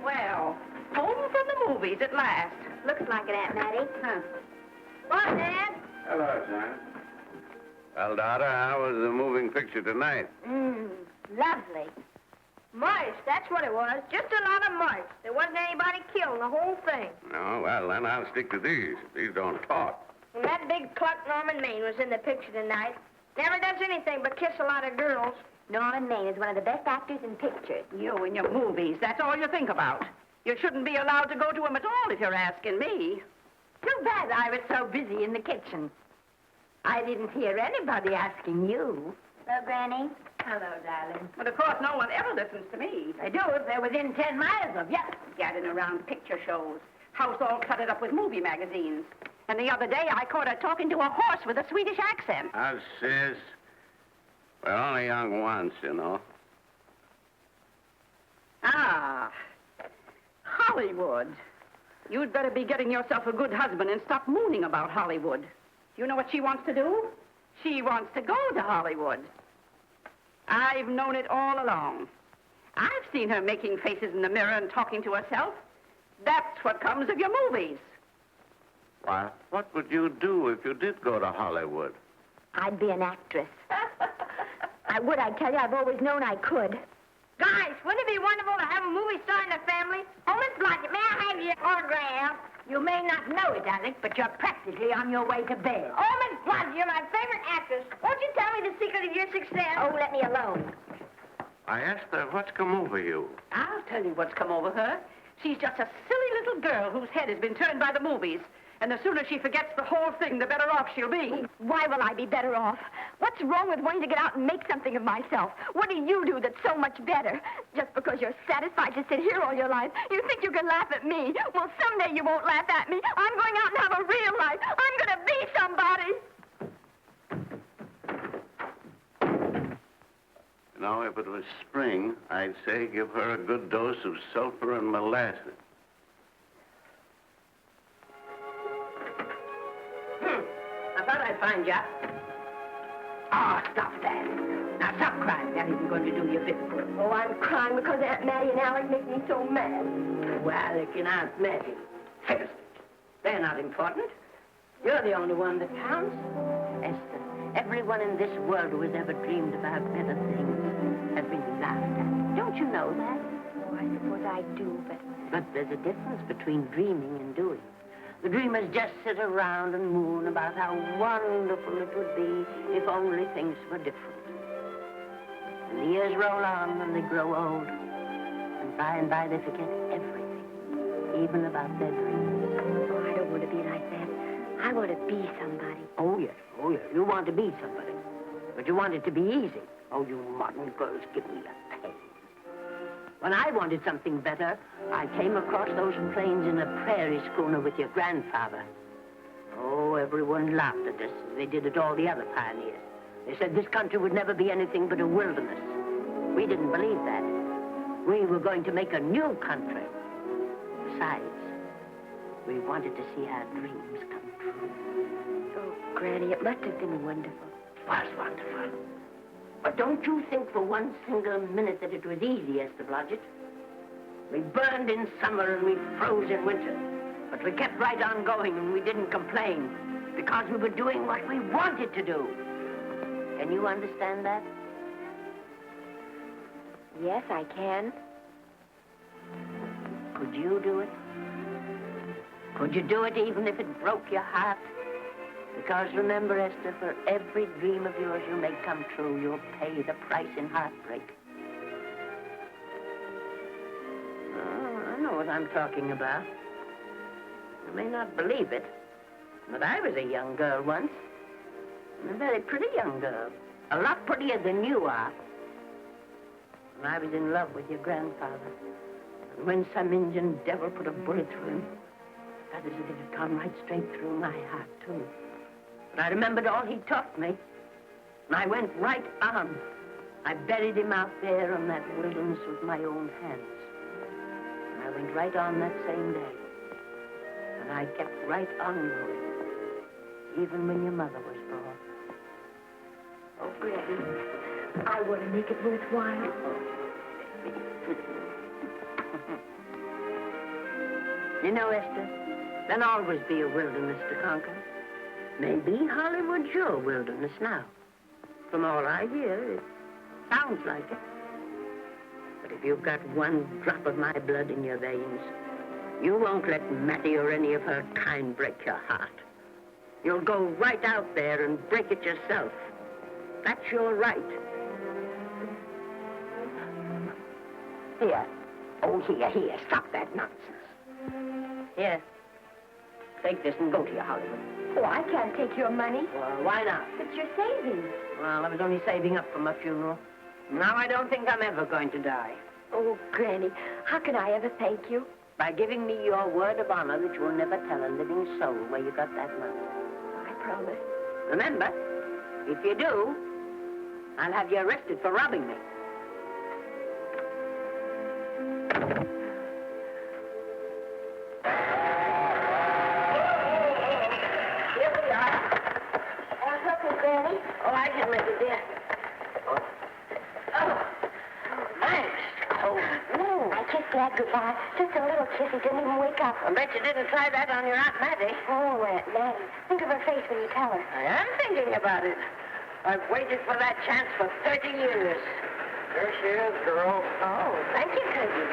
Well, home from the movies at last. Looks like it, Aunt Mattie. Huh. What, Dad? Hello, Janet. Well, daughter, how was the moving picture tonight? Lovely. Mice, that's what it was. Just a lot of mice. There wasn't anybody killed in the whole thing. No, well, then I'll stick to these. These don't talk. And that big cluck Norman Maine was in the picture tonight. Never does anything but kiss a lot of girls. Norman Maine is one of the best actors in pictures. You and your movies, that's all you think about. You shouldn't be allowed to go to them at all if you're asking me. Too bad I was so busy in the kitchen. I didn't hear anybody asking you. Hello, Granny. Hello, darling. But of course, no one ever listens to me. They do if they're within 10 miles of you. Gadding around picture shows. House all cluttered up with movie magazines. And the other day, I caught her talking to a horse with a Swedish accent. Now, sis, we're only young once, you know. Ah, Hollywood. You'd better be getting yourself a good husband and stop mooning about Hollywood. You know what she wants to do? She wants to go to Hollywood. I've known it all along. I've seen her making faces in the mirror and talking to herself. That's what comes of your movies. Why, what would you do if you did go to Hollywood? I'd be an actress. I would, I tell you. I've always known I could. Guys, wouldn't it be wonderful to have a movie star in the family? Oh, Miss Blodgett, may I have your autograph? You may not know it, Alec, but you're practically on your way to bed. Oh, Miss Blodgett, you're my favorite actress. Won't you tell me the secret of your success? Oh, let me alone. I asked her, what's come over you? I'll tell you what's come over her. She's just a silly little girl whose head has been turned by the movies. And the sooner she forgets the whole thing, the better off she'll be. Why will I be better off? What's wrong with wanting to get out and make something of myself? What do you do that's so much better? Just because you're satisfied to sit here all your life, you think you can laugh at me. Well, someday you won't laugh at me. I'm going out and have a real life. I'm going to be somebody. You know, if it was spring, I'd say give her a good dose of sulfur and molasses. I thought I'd find you. Oh, stop that. Now, stop crying. That isn't going to do you a bit of good. Oh, I'm crying because Aunt Mattie and Alec make me so mad. Oh, Alec and Aunt Mattie. Fiddlesticks. They're not important. You're the only one that counts. Esther, everyone in this world who has ever dreamed about better things has been laughed at. Don't you know that? Oh, I suppose I do, but... But there's a difference between dreaming and doing. The dreamers just sit around and moon about how wonderful it would be if only things were different. And the years roll on and they grow old. And by they forget everything, even about their dreams. Oh, I don't want to be like that. I want to be somebody. Oh, yes. You want to be somebody. But you want it to be easy. Oh, you modern girls give me a pain. When I wanted something better, I came across those plains in a prairie schooner with your grandfather. Oh, everyone laughed at us as they did at all the other pioneers. They said this country would never be anything but a wilderness. We didn't believe that. We were going to make a new country. Besides, we wanted to see our dreams come true. Oh, Granny, it must have been wonderful. It was wonderful. But don't you think for one single minute that it was easy, Esther Blodgett. We burned in summer and we froze in winter. But we kept right on going and we didn't complain because we were doing what we wanted to do. Can you understand that? Yes, I can. Could you do it? Could you do it even if it broke your heart? Because remember, Esther, for every dream of yours you make come true, you'll pay the price in heartbreak. Oh, I know what I'm talking about. You may not believe it, but I was a young girl once. And a very pretty young girl. A lot prettier than you are. And I was in love with your grandfather. And when some Indian devil put a bullet through him, I felt as if it had gone right straight through my heart, too. But I remembered all he taught me, and I went right on. I buried him out there in that wilderness with my own hands. And I went right on that same day. And I kept right on going, even when your mother was born. Oh, Granny, I want to make it worthwhile. You know, Esther, there'll always be a wilderness to conquer. Maybe Hollywood's your wilderness now. From all I hear, it sounds like it. But if you've got one drop of my blood in your veins, you won't let Mattie or any of her kind break your heart. You'll go right out there and break it yourself. That's your right. Here. Oh, here. Stop that nonsense. Here. Take this and go to your Hollywood. Oh, I can't take your money. Well, why not? It's your savings. Well, I was only saving up for my funeral. Now I don't think I'm ever going to die. Oh, Granny, how can I ever thank you? By giving me your word of honor that you will never tell a living soul where you got that money. I promise. Remember, if you do, I'll have you arrested for robbing me. Here we are. Help me, Granny. Oh, I can make it, dear. Oh, thanks. Oh, No, I kissed Dad goodbye. Just a little kiss. He didn't even wake up. I bet you didn't try that on your Aunt Mattie. Oh, Aunt Mattie. Think of her face when you tell her. I am thinking about it. I've waited for that chance for 30 years. There she is, girl. Oh, thank you, cousin.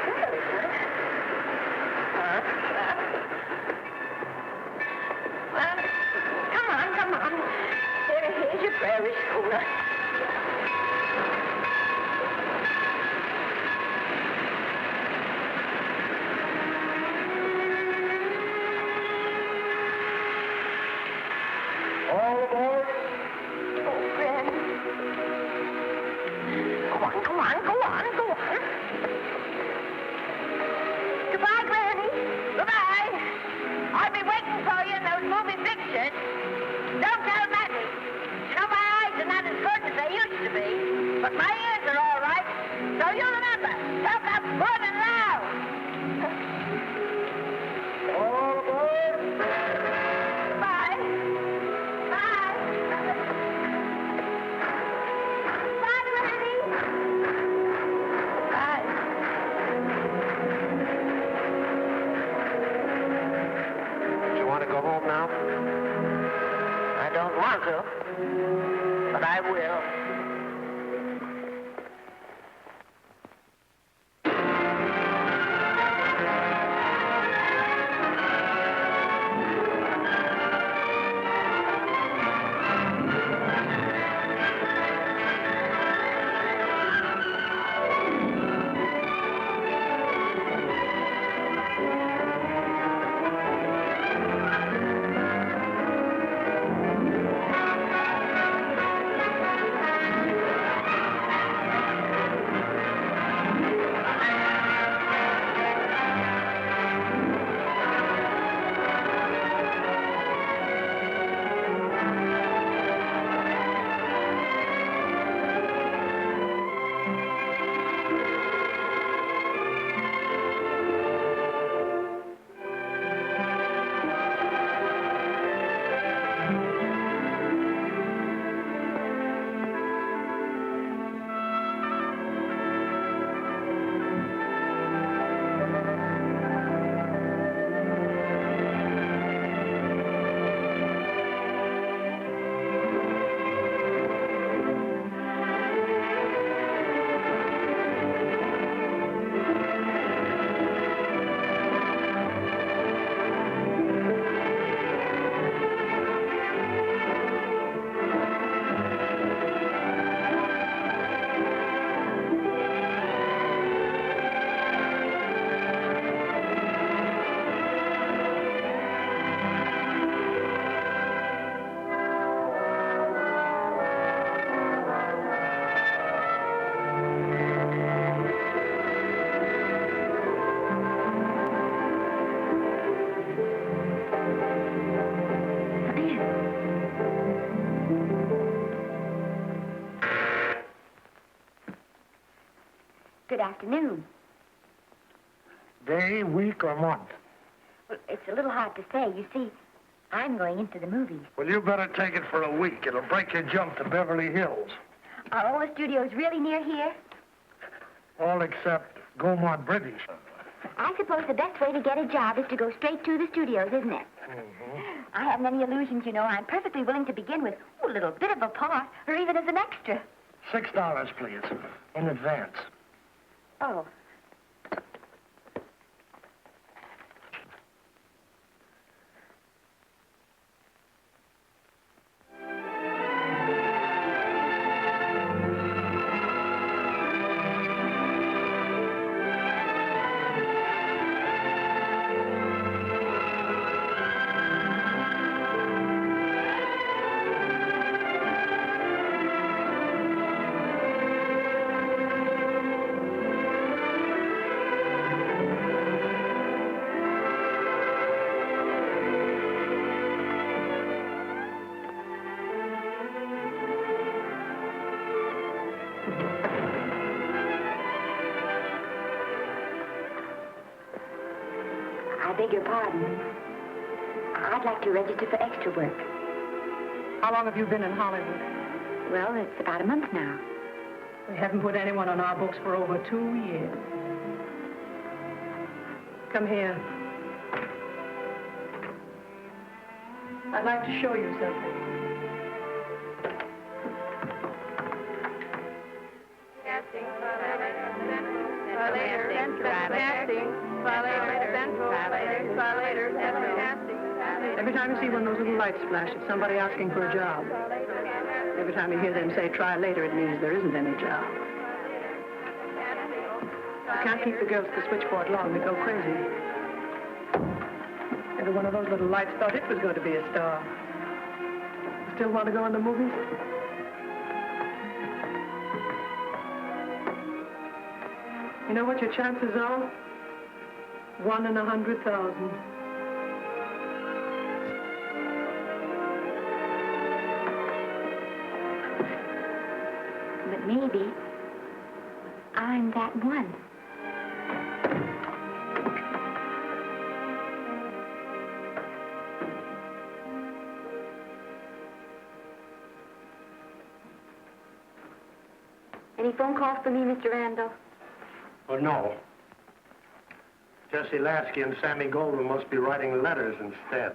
Well, come on. Here's your prairie schooner. All aboard. Oh, Granny. Go on. Goodbye, Granny. Goodbye. I'll be waiting for you in those movie pictures. Don't tell Mattie. You know, my eyes are not as good as they used to be, but my ears are all right. So you remember, talk up good and loud. All aboard. Bye. Bye. Bye, Granny. Bye. You want to go home now? I don't want to, but I will. Good afternoon. Day, week, or month? Well, it's a little hard to say. You see, I'm going into the movies. Well, you better take it for a week. It'll break your jump to Beverly Hills. Are all the studios really near here? All except Gaumont British. I suppose the best way to get a job is to go straight to the studios, isn't it? Mm-hmm. I haven't any illusions, you know. I'm perfectly willing to begin with a little bit of a part, or even as an extra. $6, please, in advance. Oh. I beg your pardon. I'd like to register for extra work. How long have you been in Hollywood? Well, it's about a month now. We haven't put anyone on our books for over 2 years. Come here. I'd like to show you something. Every time you see one of those little lights flash, it's somebody asking for a job. Every time you hear them say, try later, it means there isn't any job. You can't keep the girls at the switchboard long. They go crazy. Every one of those little lights thought it was going to be a star. Still want to go in the movies? You know what your chances are? 1 in 100,000. But maybe I'm that one. Any phone calls for me, Mr. Randall? Oh, no. Jesse Lasky and Sammy Goldwyn must be writing letters instead.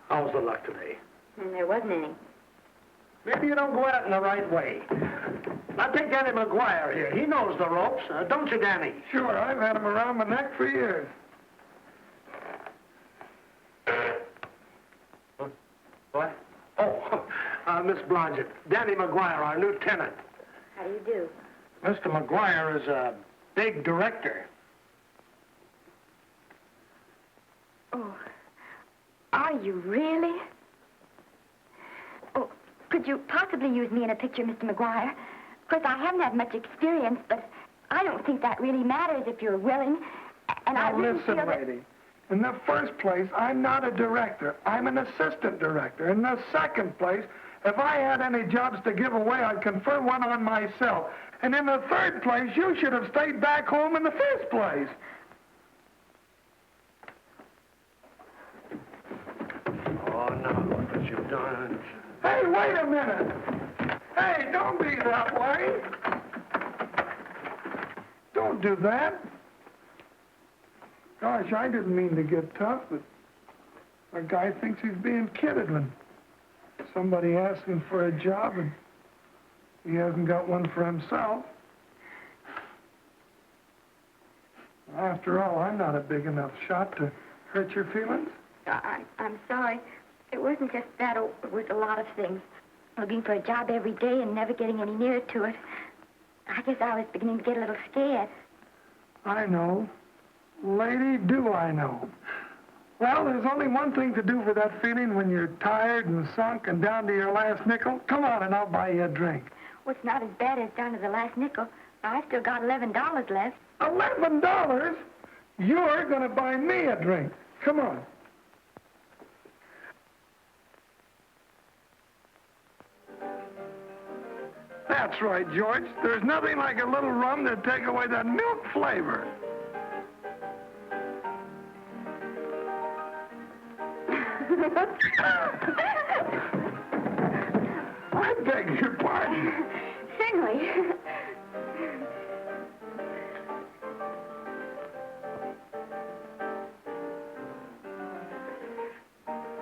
How's the luck today? And there wasn't any. Maybe you don't go at it in the right way. Now, take Danny McGuire here. He knows the ropes. Don't you, Danny? Sure, I've had him around my neck for years. What? Oh, Miss Blodgett. Danny McGuire, our new tenant. How do you do? Mr. McGuire is a big director. Oh, are you really? Oh, could you possibly use me in a picture, Mr. McGuire? Of course, I haven't had much experience, but I don't think that really matters if you're willing. And I Now really listen, feel that... lady. In the first place, I'm not a director. I'm an assistant director. In the second place, if I had any jobs to give away, I'd confer one on myself. And in the third place, you should have stayed back home in the first place. Oh, no, look what you've done. Hey, wait a minute. Hey, don't be that way. Don't do that. Gosh, I didn't mean to get tough, but a guy thinks he's being kidded when somebody asks him for a job and he hasn't got one for himself. After all, I'm not a big enough shot to hurt your feelings. I'm sorry. It wasn't just that. It was a lot of things. Looking for a job every day and never getting any nearer to it. I guess I was beginning to get a little scared. I know. Lady, do I know. Well, there's only one thing to do for that feeling when you're tired and sunk and down to your last nickel. Come on and I'll buy you a drink. Well, it's not as bad as down to the last nickel. I've still got $11 left. $11? You're going to buy me a drink. Come on. That's right, George. There's nothing like a little rum to take away that milk flavor. I beg your pardon. Certainly.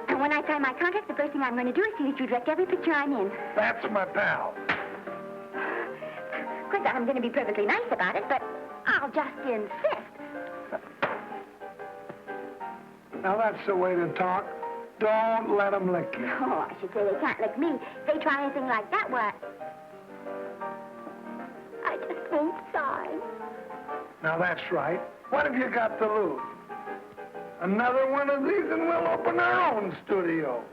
And when I sign my contract, the first thing I'm going to do is see that you direct every picture I'm in. That's my pal. Of course, I'm going to be perfectly nice about it, but I'll just insist. Now, that's the way to talk. Don't let them lick you. Oh, I should say they can't lick me. If they try anything like that, what? I just won't sign. Now, that's right. What have you got to lose? Another one of these and we'll open our own studio.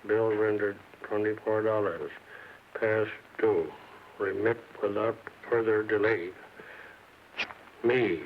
Bill rendered $24. Past due. Remit without further delay. Me.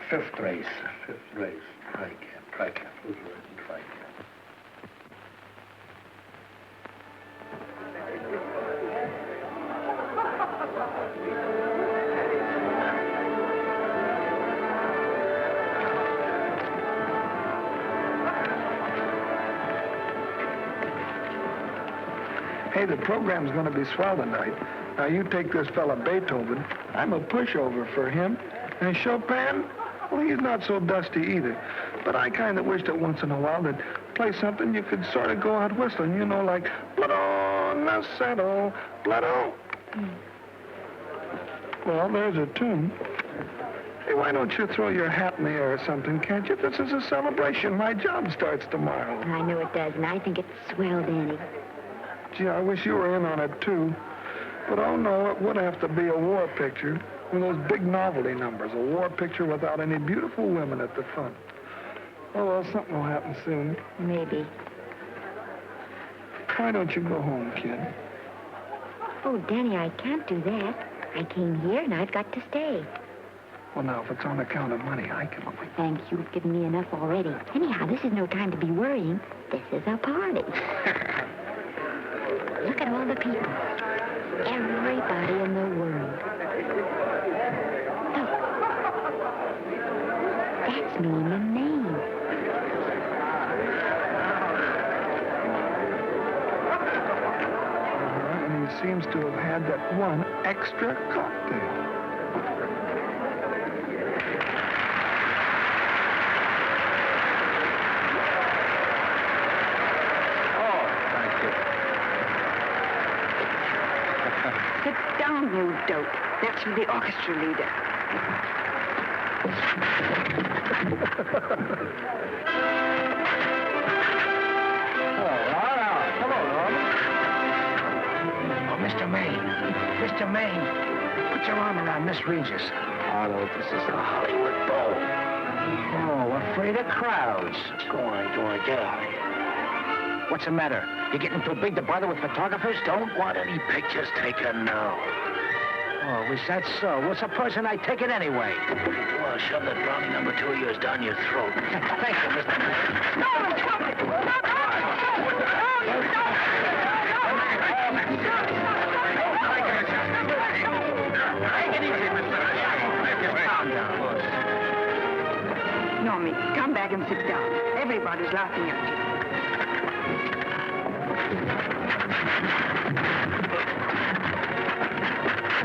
Fifth race. Tricap. Who's riding tricap? Hey, the program's going to be swell tonight. Now, you take this fella Beethoven. I'm a pushover for him. And Chopin, well, he's not so dusty either. But I kind of wished that once in a while they'd play something you could sort of go out whistling, you know, like Blood on the Saddle, Blood on. Well, there's a tune. Hey, why don't you throw your hat in the air or something, can't you? This is a celebration. My job starts tomorrow. I know it does, and I think it's swell, Danny. Gee, I wish you were in on it, too. But, oh, no, it would have to be a war picture. One of those big novelty numbers, a war picture without any beautiful women at the front. Oh, well, something will happen soon. Maybe. Why don't you go home, kid? Oh, Danny, I can't do that. I came here, and I've got to stay. Well, now, if it's on account of money, I can... Oh, thanks. You've given me enough already. Anyhow, this is no time to be worrying. This is a party. Look at all the people. Everybody in the world. Look. That's me in the name. And he seems to have had that one extra cocktail. Sit down, you dope. That's for the orchestra leader. Oh, Mr. Maine, put your arm around Miss Regis. Otto, this is the Hollywood Bowl. Oh, afraid of crowds. Go on, get out of here. What's the matter? You getting too big to bother with photographers? Don't want any pictures taken now. Oh, was that so? Well, supposing I take it anyway. Well, shove that brownie number 2 of yours down your throat. Thank you, Mr. Maine. Normie, come back and sit down. Everybody's laughing at you.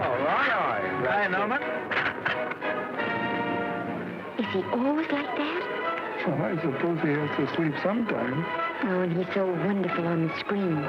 All right. Hi, Norman. Is he always like that? Well, I suppose he has to sleep sometime. Oh, and he's so wonderful on the screen.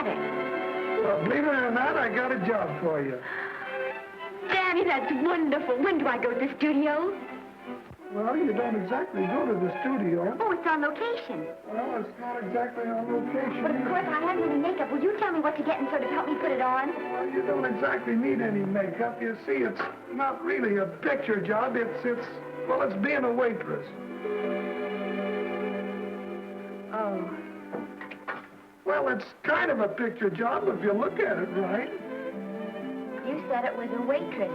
better. Well, believe it or not, I got a job for you. Daddy, that's wonderful. When do I go to the studio? Well, you don't exactly go to the studio. Oh, it's on location. Well, it's not exactly on location. But of course, I haven't any makeup. Will you tell me what to get and sort of help me put it on? Well, you don't exactly need any makeup. You see, it's not really a picture job. It's being a waitress. Oh. Well, it's kind of a picture job if you look at it right. You said it was a waitress.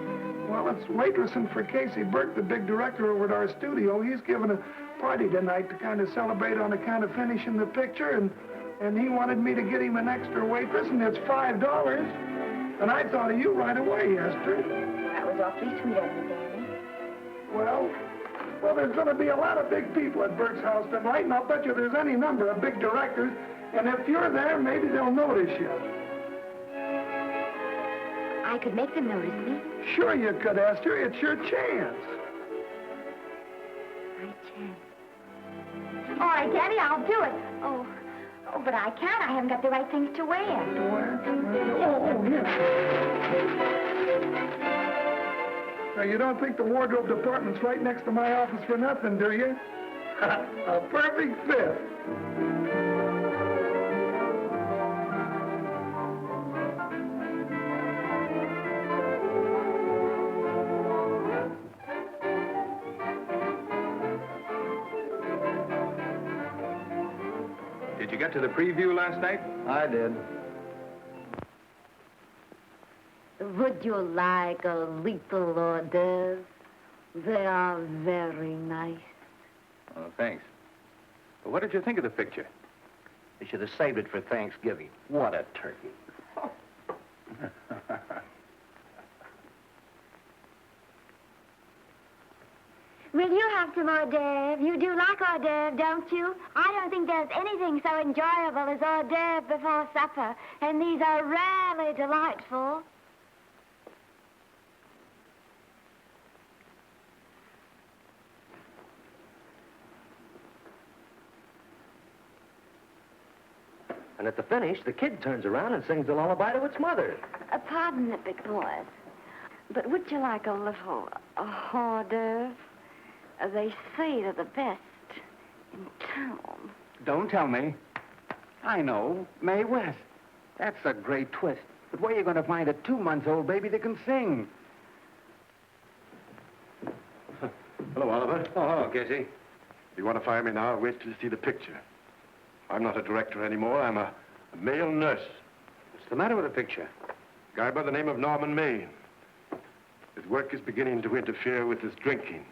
Well, it's waitressing for Casey Burke, the big director over at our studio. He's giving a party tonight to kind of celebrate on account of finishing the picture, and he wanted me to get him an extra waitress, and it's $5. And I thought of you right away, Esther. That was awfully sweet of you, Daddy. Well, there's going to be a lot of big people at Burke's house tonight, and I'll bet you there's any number of big directors, and if you're there, maybe they'll notice you. I could make them notice me. Sure you could, Esther. It's your chance. My chance. All right, Daddy, I'll do it. Oh, but I can't. I haven't got the right things to wear. Now, you don't think the wardrobe department's right next to my office for nothing, do you? A perfect fit. Did you get to the preview last night? I did. Would you like a little hors d'oeuvre? They are very nice. Oh, thanks. Well, what did you think of the picture? You should have saved it for Thanksgiving. What a turkey. Will you have some hors d'oeuvre? You do like hors d'oeuvre, don't you? I don't think there's anything so enjoyable as hors d'oeuvre before supper, and these are rarely delightful. And at the finish, the kid turns around and sings the lullaby to its mother. Pardon the big boys, but would you like a little hors d'oeuvre? They say they're the best in town. Don't tell me. I know. Mae West. That's a great twist. But where are you going to find a 2-month-old baby that can sing? Hello, Oliver. Oh, hello, Casey. You want to fire me now or wait till you see the picture? I'm not a director anymore. I'm a male nurse. What's the matter with the picture? A guy by the name of Norman Maine. His work is beginning to interfere with his drinking.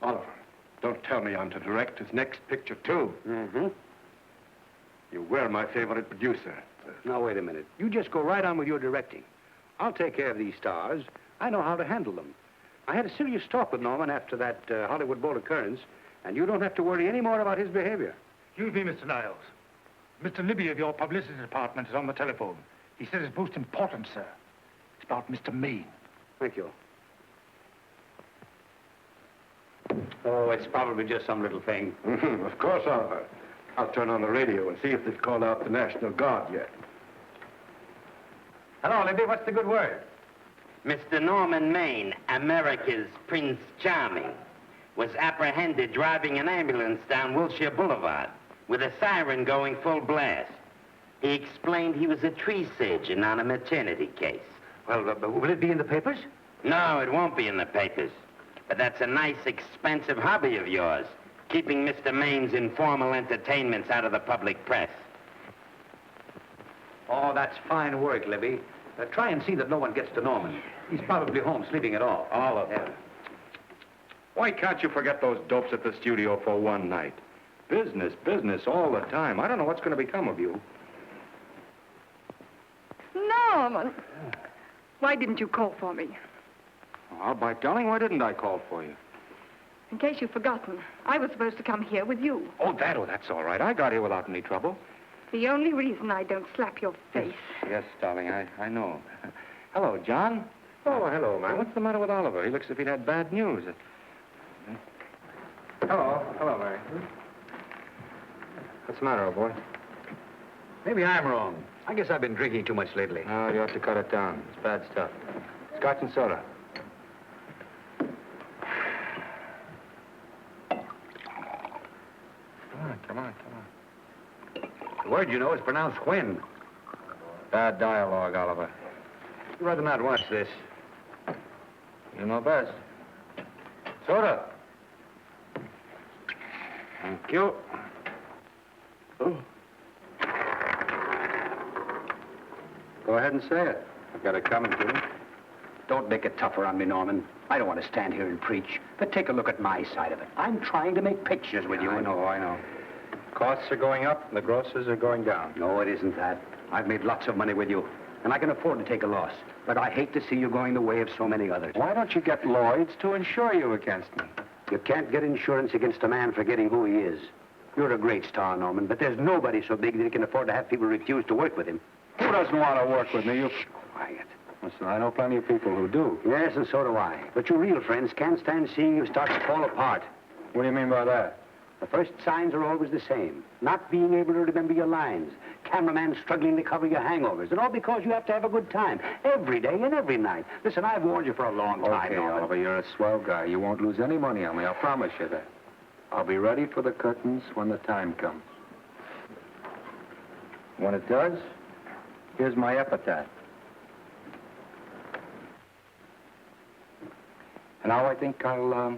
Oliver, don't tell me I'm to direct his next picture, too. Mm-hmm. You were my favorite producer. Now, wait a minute. You just go right on with your directing. I'll take care of these stars. I know how to handle them. I had a serious talk with Norman after that Hollywood Bowl occurrence, and you don't have to worry any more about his behavior. Excuse me, Mr. Niles. Mr. Libby of your publicity department is on the telephone. He says it's most important, sir. It's about Mr. Maine. Thank you. Oh, it's probably just some little thing. Of course, Oliver. I'll turn on the radio and see if they've called out the National Guard yet. Hello, Libby. What's the good word? Mr. Norman Maine, America's Prince Charming, was apprehended driving an ambulance down Wilshire Boulevard with a siren going full blast. He explained he was a tree surgeon on a maternity case. Well, will it be in the papers? No, it won't be in the papers. But that's a nice, expensive hobby of yours, keeping Mr. Maine's informal entertainments out of the public press. Oh, that's fine work, Libby. Try and see that no one gets to Norman. He's probably home sleeping it off. All of them. Why can't you forget those dopes at the studio for one night? Business, business all the time. I don't know what's going to become of you. Norman, why didn't you call for me? Oh, by darling, why didn't I call for you? In case you've forgotten, I was supposed to come here with you. Oh, that's all right. I got here without any trouble. The only reason I don't slap your face. Yes, darling, I know. Hello, John. Oh, hello, man. What's the matter with Oliver? He looks as if he'd had bad news. Hello, Mary. What's the matter, old boy? Maybe I'm wrong. I guess I've been drinking too much lately. No, you ought to cut it down. It's bad stuff. Scotch and soda. Come on. The word, you know, is pronounced when. Bad dialogue, Oliver. I'd rather not watch this. You know best. Soda. Thank you. Oh. Go ahead and say it. I've got it coming to me. Don't make it tougher on me, Norman. I don't want to stand here and preach, but take a look at my side of it. I'm trying to make pictures with you. I know. Costs are going up, and the grosses are going down. No, it isn't that. I've made lots of money with you, and I can afford to take a loss. But I hate to see you going the way of so many others. Why don't you get Lloyd's to insure you against me? You can't get insurance against a man forgetting who he is. You're a great star, Norman, but there's nobody so big that he can afford to have people refuse to work with him. Who doesn't want to work with me? You... Quiet. Listen, I know plenty of people who do. Yes, and so do I. But your real friends can't stand seeing you start to fall apart. What do you mean by that? The first signs are always the same. Not being able to remember your lines. Cameraman struggling to cover your hangovers. And all because you have to have a good time. Every day and every night. Listen, I've warned you for a long time, Okay, Norman. Oliver, you're a swell guy. You won't lose any money on me. I'll promise you that. I'll be ready for the curtains when the time comes. When it does, here's my epitaph. And now I think I'll,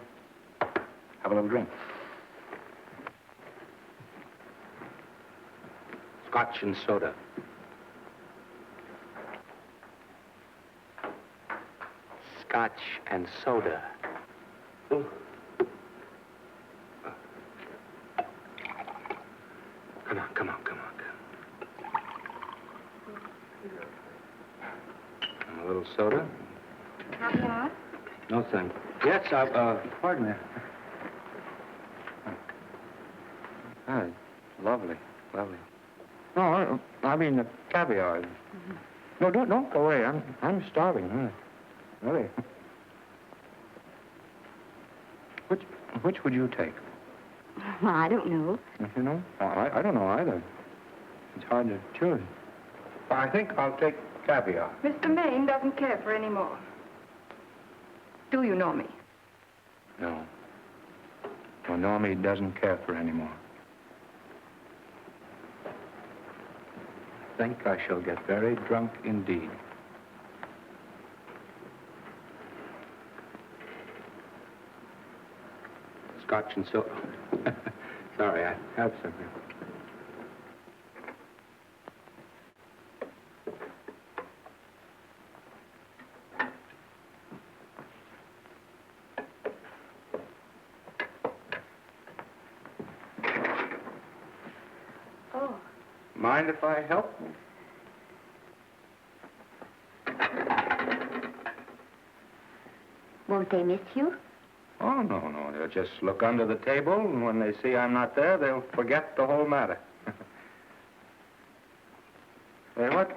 have a little drink. Scotch and soda. Scotch and soda. Come on. And a little soda? Caviar? No, thank you. Yes, pardon me. Hi. Lovely. No, I mean the caviar. Mm-hmm. No, don't go away. I'm starving. Huh? Really. Which would you take? Well, I don't know. You know? I don't know either. It's hard to choose. I think I'll take caviar. Mr. Maine doesn't care for any more. Do you know me? No. Well, Normie doesn't care for any more. I think I shall get very drunk indeed. Scotch and soda. Sorry, I have something. Mind if I help? Won't they miss you? Oh, no. They'll just look under the table, and when they see I'm not there, they'll forget the whole matter. Hey, what's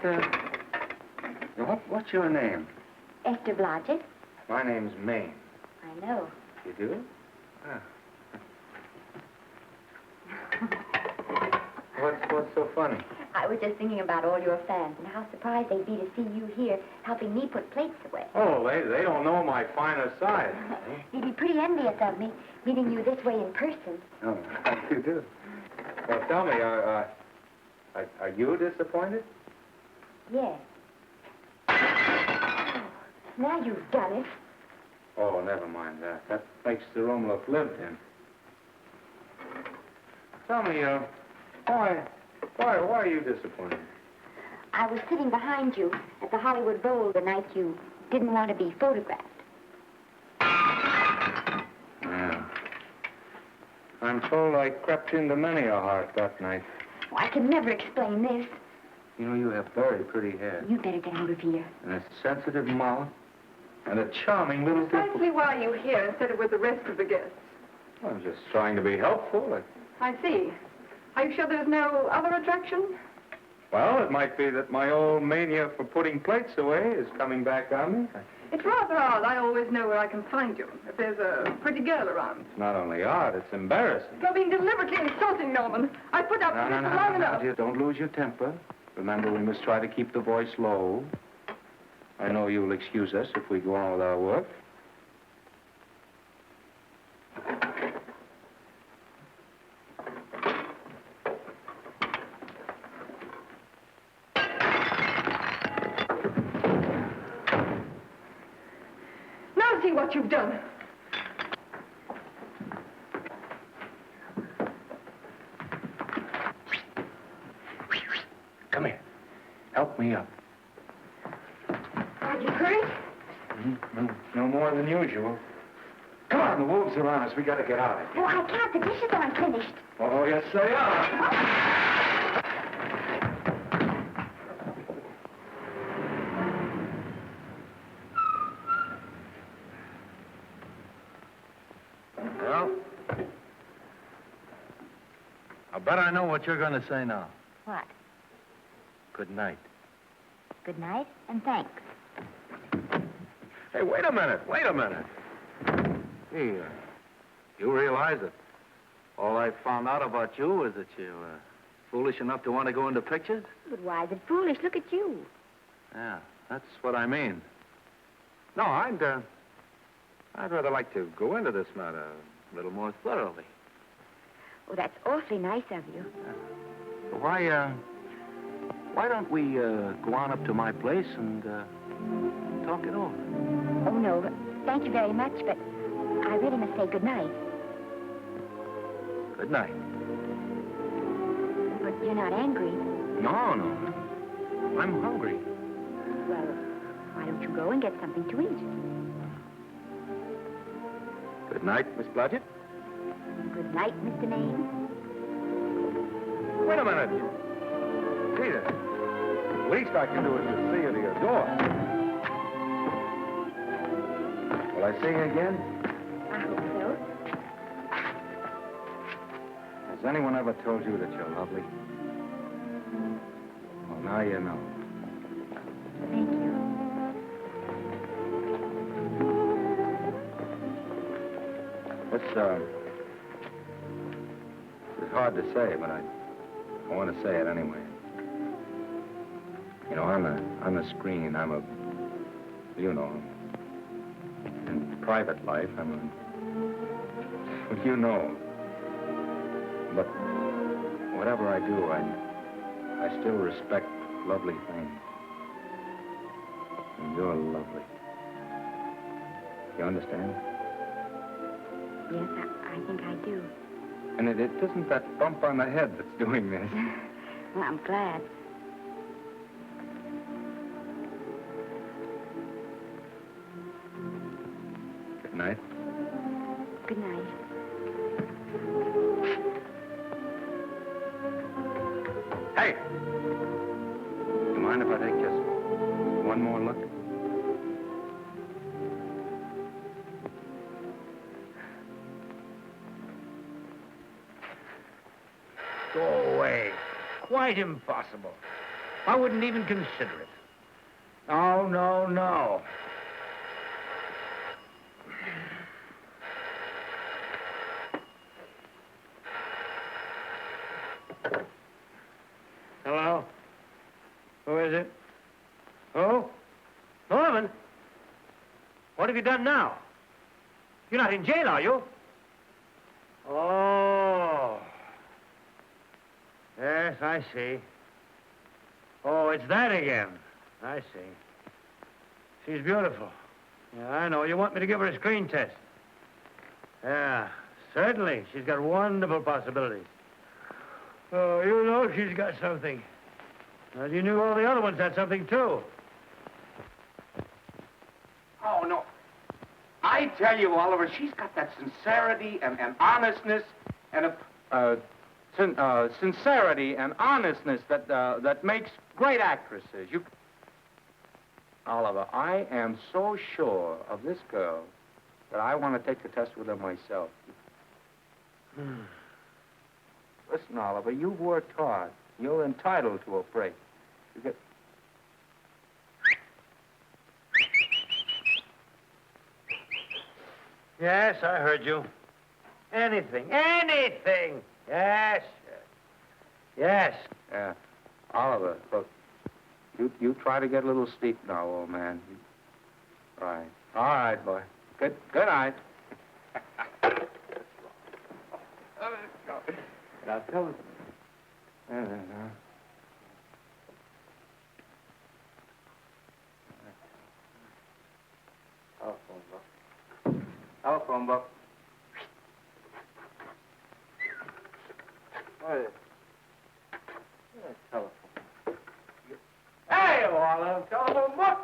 your name? Esther Blodgett. My name's Maine. I know. You do? Ah. What's so funny? I was just thinking about all your fans and how surprised they'd be to see you here helping me put plates away. Oh, they don't know my finer side. They'd be pretty envious of me, meeting you this way in person. Oh, you do. Well, tell me, are you disappointed? Yes. Oh, now you've done it. Oh, never mind that. That makes the room look lived in. Tell me, why are you disappointed? I was sitting behind you at the Hollywood Bowl the night you didn't want to be photographed. Yeah. I'm told I crept into many a heart that night. Oh, I can never explain this. You know, you have very pretty hair. You'd better get out of here. And a sensitive mouth. And a charming little Precisely why are you here instead of with the rest of the guests? I'm just trying to be helpful. I see. Are you sure there's no other attraction? Well, it might be that my old mania for putting plates away is coming back on me. It's rather odd. I always know where I can find you if there's a pretty girl around. It's not only odd, it's embarrassing. You're being deliberately insulting, Norman. I put up with this for long enough. Dear, don't lose your temper. Remember, we must try to keep the voice low. I know you'll excuse us if we go on with our work. Now see what you've done. Come here. Help me up. Are you hurt? No more than usual. Come on, the wolves are on us. We gotta get out of here. Oh, I can't. The dishes aren't finished. Oh, yes, they are. Well, I bet I know what you're going to say now. What? Good night. Good night, and thanks. Hey, wait a minute. Hey, you realize that all I found out about you is that you're foolish enough to want to go into pictures? But why is it foolish? Look at you. Yeah, that's what I mean. No, I'd rather like to go into this matter a little more thoroughly. Oh, that's awfully nice of you. Why don't we go on up to my place and talk it over? Oh, no. Thank you very much, but I really must say good night. Good night. But you're not angry. No. I'm hungry. Well, why don't you go and get something to eat? Good night, Miss Blodgett. Good night, Mr. Maine. Wait a minute. Peter, the least I can do is to see you to your door. Will I see you again? I hope so. Has anyone ever told you that you're lovely? Well, now you know. Thank you. It's hard to say, but I want to say it anyway. You know, on the screen, I'm a, you know, in private life, I'm a, well, you know. But whatever I do, I still respect lovely things. And you're lovely. You understand? Yes, I think I do. And it isn't that bump on the head that's doing this. Well, I'm glad. Good night. Good night. Hey! You mind if I take just one more look? Go away. Quite impossible. I wouldn't even consider it. No. Hello? Who is it? Who? Norman? What have you done now? You're not in jail, are you? Oh. Yes, I see. Oh, it's that again. I see. She's beautiful. Yeah, I know. You want me to give her a screen test? Yeah, certainly. She's got wonderful possibilities. Oh, you know she's got something. Well, you knew all the other ones had something, too. Oh, no. I tell you, Oliver, she's got that sincerity and honestness and a... sincerity and honestness that makes great actresses. Oliver, I am so sure of this girl that I want to take the test with her myself. Listen, Oliver, you've worked hard. You're entitled to a break. You get... Yes, I heard you. Anything. Yes. Yes. Yeah. Oliver, look, you try to get a little sleep now, old man. Right. All right, boy. Good night. Now, tell us. Telephone book. Telephone. Hey, Oliver, telephone book.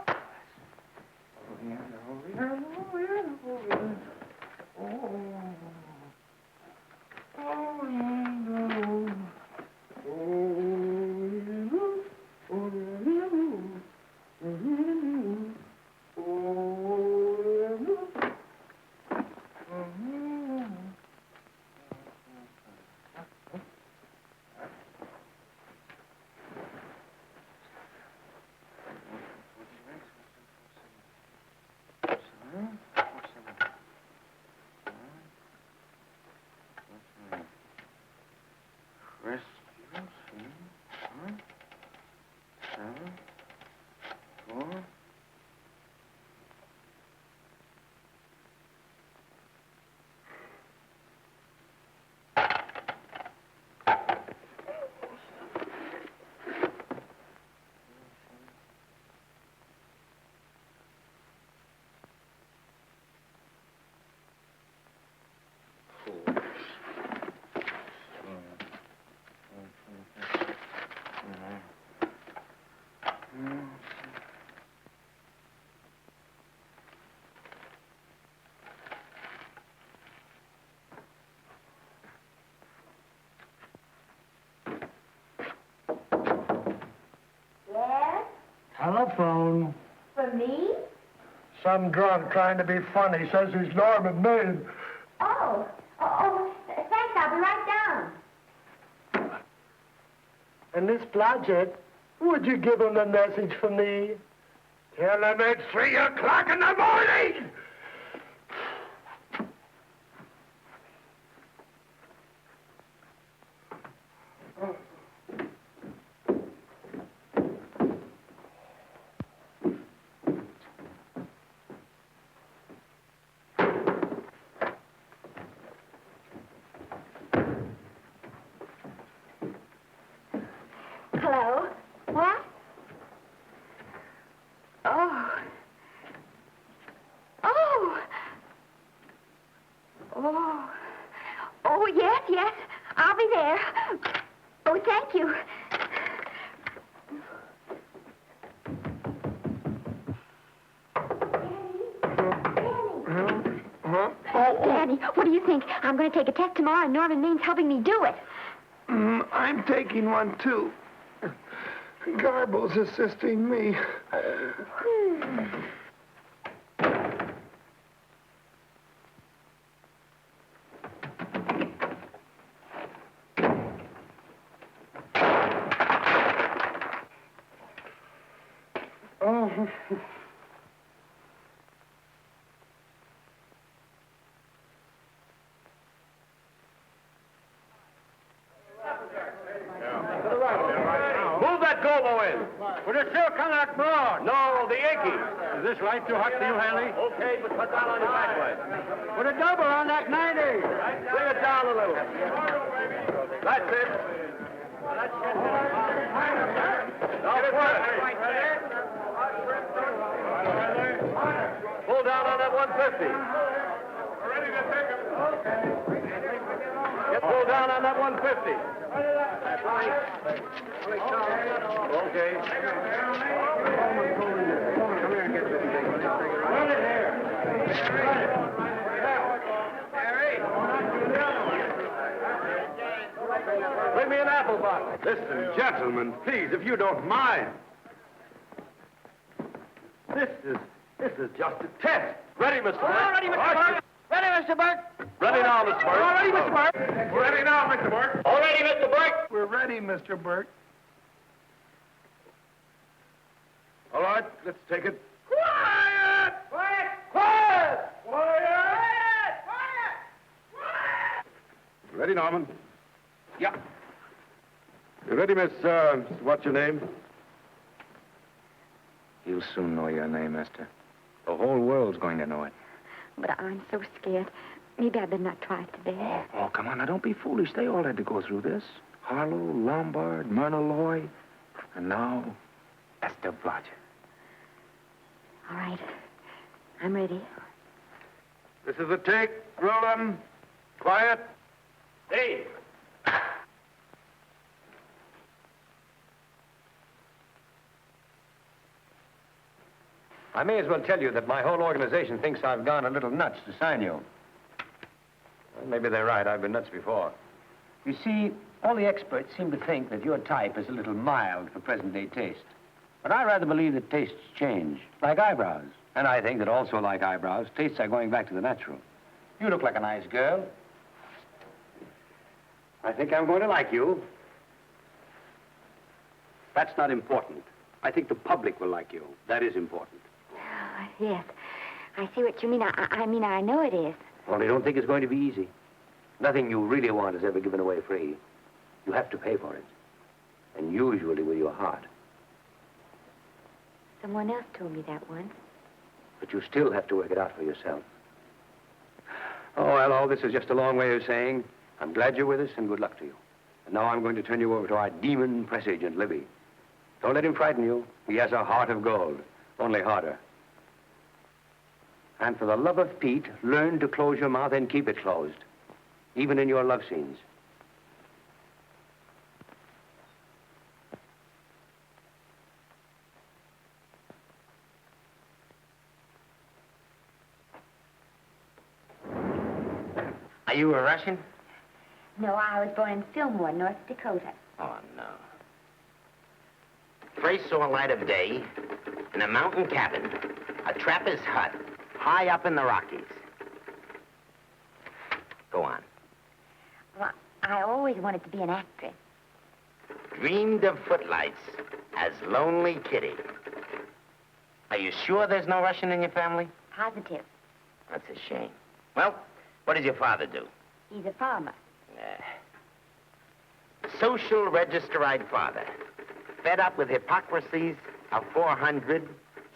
Telephone. For me? Some drunk trying to be funny says he's Norman Maine. Oh, thanks. I'll be right down. And Miss Blodgett, would you give him a message for me? Tell him it's 3 o'clock in the morning! Hello? What? Oh. Oh. Oh. Oh, yes. I'll be there. Oh, thank you. Daddy, what do you think? I'm going to take a test tomorrow, and Norman Maine's helping me do it. I'm taking one, too. Garble's assisting me. Oh. Move that Golo in. Would it still come like broad? No, the Yankee. Is this light too hot for you, Hanley? Okay, but cut down on your back light. Put a double on that 90. Bring it down a little. That's it. Now put it. Pull down on that 150. We're ready to take him. Get pulled down on that 150. Okay. Bring me an apple box. Listen, gentlemen, please, if you don't mind. This is just a test. Ready, Mr. Burke? All ready, Mr. Burke. Ready, Mr. Burke. Ready now, Mr. Burke. All ready, Mr. Burke. We're ready now, Mr. Burke. All ready, Mr. Burke. We're ready, Mr. Burke. All right, let's take it. Quiet! Quiet! Quiet! Quiet! Ready, Norman? Yeah. You ready, Miss, what's your name? You'll soon know your name, Esther. The whole world's going to know it. But I'm so scared. Maybe I better not try it today. Oh, come on. Now, don't be foolish. They all had to go through this. Harlow, Lombard, Myrna Loy, and now Esther Blodgett. All right. I'm ready. This is a take. Roll 'em. Quiet. Hey! I may as well tell you that my whole organization thinks I've gone a little nuts to sign you. Well, maybe they're right. I've been nuts before. You see, all the experts seem to think that your type is a little mild for present-day taste. But I rather believe that tastes change, like eyebrows. And I think that also, like eyebrows, tastes are going back to the natural. You look like a nice girl. I think I'm going to like you. That's not important. I think the public will like you. That is important. Oh, yes. I see what you mean. I mean, I know it is. Only don't think it's going to be easy. Nothing you really want is ever given away free. You have to pay for it. And usually with your heart. Someone else told me that once. But you still have to work it out for yourself. Oh, well, all this is just a long way of saying, I'm glad you're with us and good luck to you. And now I'm going to turn you over to our demon press agent, Libby. Don't let him frighten you. He has a heart of gold, only harder. And for the love of Pete, learn to close your mouth and keep it closed, even in your love scenes. Are you a Russian? No, I was born in Fillmore, North Dakota. Oh, no. First saw light of day in a mountain cabin, a trapper's hut, high up in the Rockies. Go on. Well, I always wanted to be an actress. Dreamed of footlights as Lonely Kitty. Are you sure there's no Russian in your family? Positive. That's a shame. Well, what does your father do? He's a farmer. Social registerite father. Fed up with hypocrisies of 400,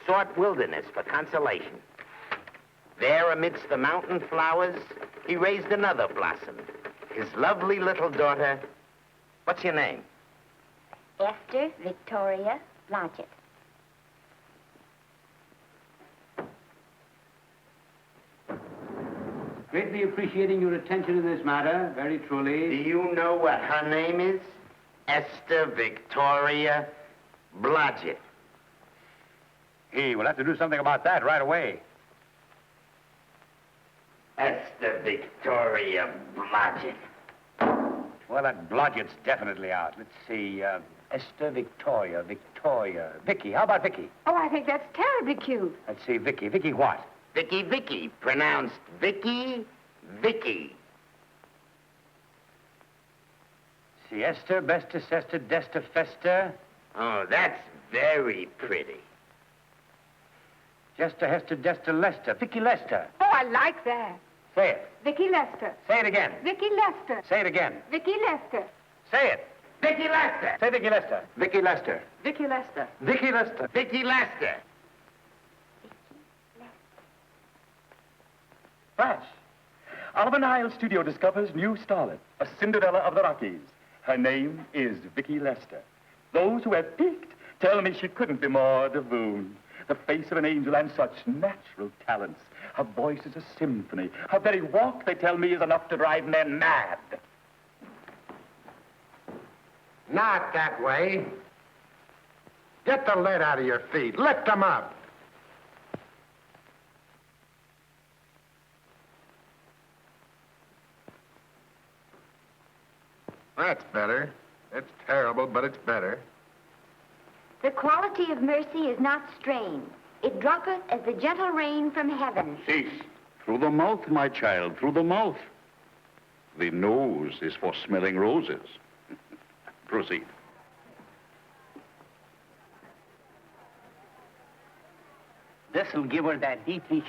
sought wilderness for consolation. There amidst the mountain flowers, he raised another blossom. His lovely little daughter. What's your name? Esther Victoria Blodgett. Greatly appreciating your attention in this matter, very truly. Do you know what her name is? Esther Victoria Blodgett. Hey, we'll have to do something about that right away. Esther Victoria Blodgett. Well, that Blodgett's definitely out. Let's see, Esther Victoria. Vicky, how about Vicky? Oh, I think that's terribly cute. Let's see, Vicky. Vicky what? Vicky, pronounced Vicky. See, Esther, Besta, Sesta, Desta, Festa. Oh, that's very pretty. Jester, Hester, Desta, Lester. Vicky Lester. Oh, I like that. Say it. Vicky Lester. Say it again. Vicky Lester. Say it again. Vicky Lester. Say it. Vicky Lester. Say Vicky Lester. Vicky Lester. Vicky Lester. Vicky Lester. Vicky Lester. Flash. Oliver Nile Studio discovers new starlet, a Cinderella of the Rockies. Her name is Vicky Lester. Those who have peeked tell me she couldn't be more Devine. The face of an angel and such natural talents. Her voice is a symphony. Her very walk, they tell me, is enough to drive men mad. Not that way. Get the lead out of your feet. Lift them up. That's better. It's terrible, but it's better. The quality of mercy is not strained. It drunketh as the gentle rain from heaven. Cease. Through the mouth, my child, through the mouth. The nose is for smelling roses. Proceed. This'll give her that deeply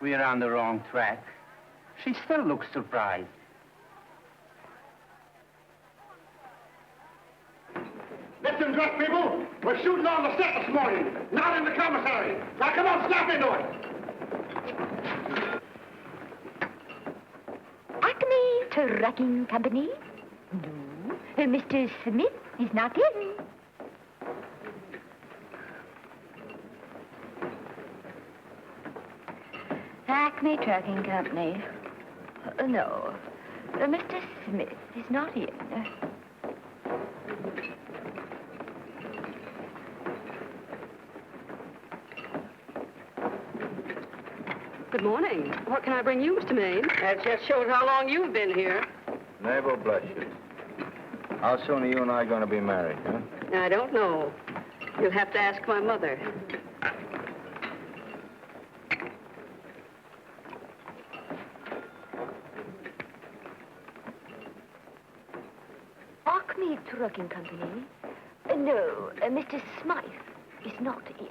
We're on the wrong track. She still looks surprised. Listen, dress people. We're shooting on the set this morning, not in the commissary. Now, come on, snap into it. Acme Trucking Company? No. Mr. Smith is not in. Acme Trucking Company. No. Mr. Smith is not in. Good morning. What can I bring you, Mr. Maine? That just shows how long you've been here. Neighbor, bless you. How soon are you and I going to be married, huh? I don't know. You'll have to ask my mother. Acme Trucking Company? No, Mr. Smythe is not in.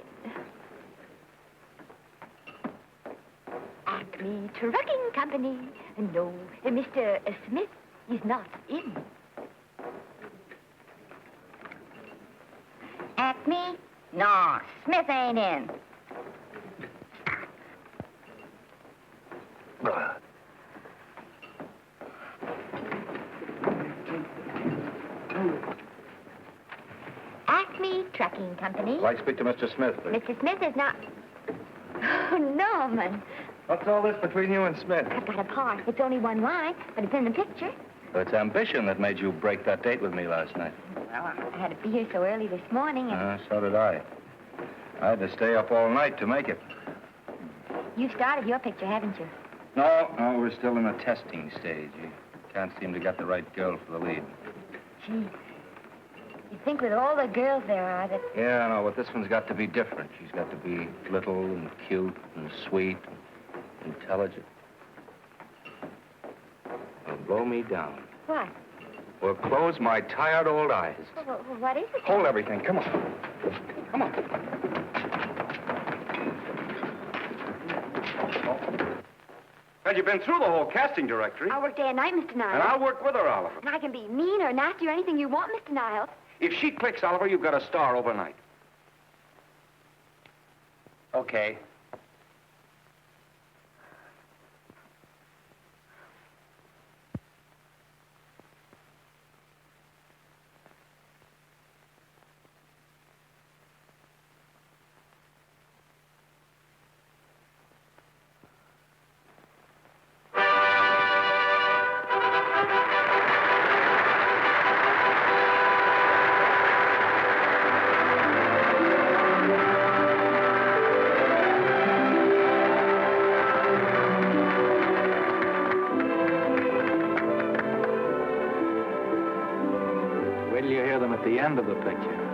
Acme Trucking Company? No, Mr. Smith is not in. Acme? No, Smith ain't in. Acme Trucking Company? I'd like to speak to Mr. Smith, please. Mr. Smith is not... Oh, Norman. What's all this between you and Smith? I've got a part. It's only one line, but it's in the picture. It's ambition that made you break that date with me last night. Well, I had to be here so early this morning, and So did I. I had to stay up all night to make it. you started your picture, haven't you? No, we're still in the testing stage. You can't seem to get the right girl for the lead. Gee, you'd think with all the girls there are that... Yeah, I know, but this one's got to be different. She's got to be little and cute and sweet and intelligent. It'll blow me down. What? Will close my tired old eyes. Well, what is it? Hold everything. Come on. Come on. Well, you've been through the whole casting directory. I work day and night, Mr. Niles. And I'll work with her, Oliver. And I can be mean or nasty or anything you want, Mr. Niles. If she clicks, Oliver, you've got a star overnight. Okay. Wait till you hear them at the end of the picture.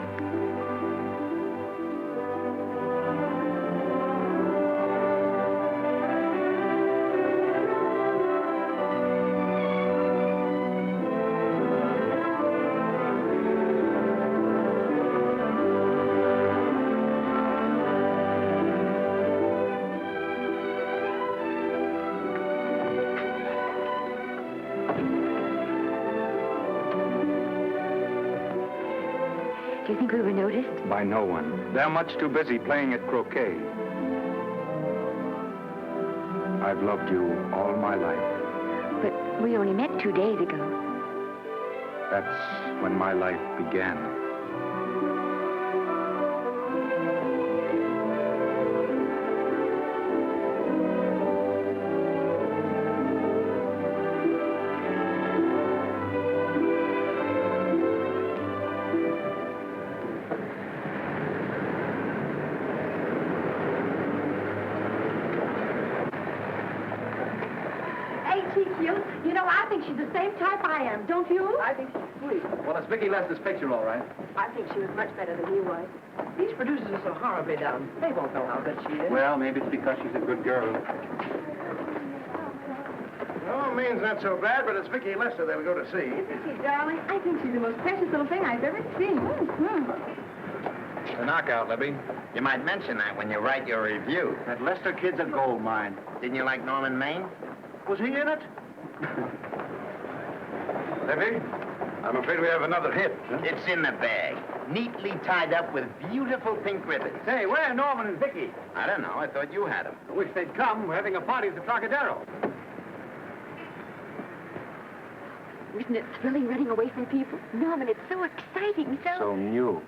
Do you think we were noticed? By no one. They're much too busy playing at croquet. I've loved you all my life. But we only met 2 days ago. That's when my life began. You know, I think she's the same type I am, don't you? I think she's sweet. Well, it's Vicki Lester's picture, all right. I think she was much better than he was. These producers are so horribly dumb. They won't know how good she is. Well, maybe it's because she's a good girl. No, Maine's not so bad, but it's Vicki Lester that we go to see. Isn't she, darling? I think she's the most precious little thing I've ever seen. It's a knockout, Libby. You might mention that when you write your review. That Lester kid's a gold mine. Didn't you like Norman Maine? Was he in it? Libby, I'm afraid we have another hit. Huh? It's in the bag, neatly tied up with beautiful pink ribbons. Hey, where are Norman and Vicky? I don't know. I thought you had them. I wish they'd come. We're having a party at the Trocadero. Isn't it thrilling running away from people? Norman, it's so exciting, So new.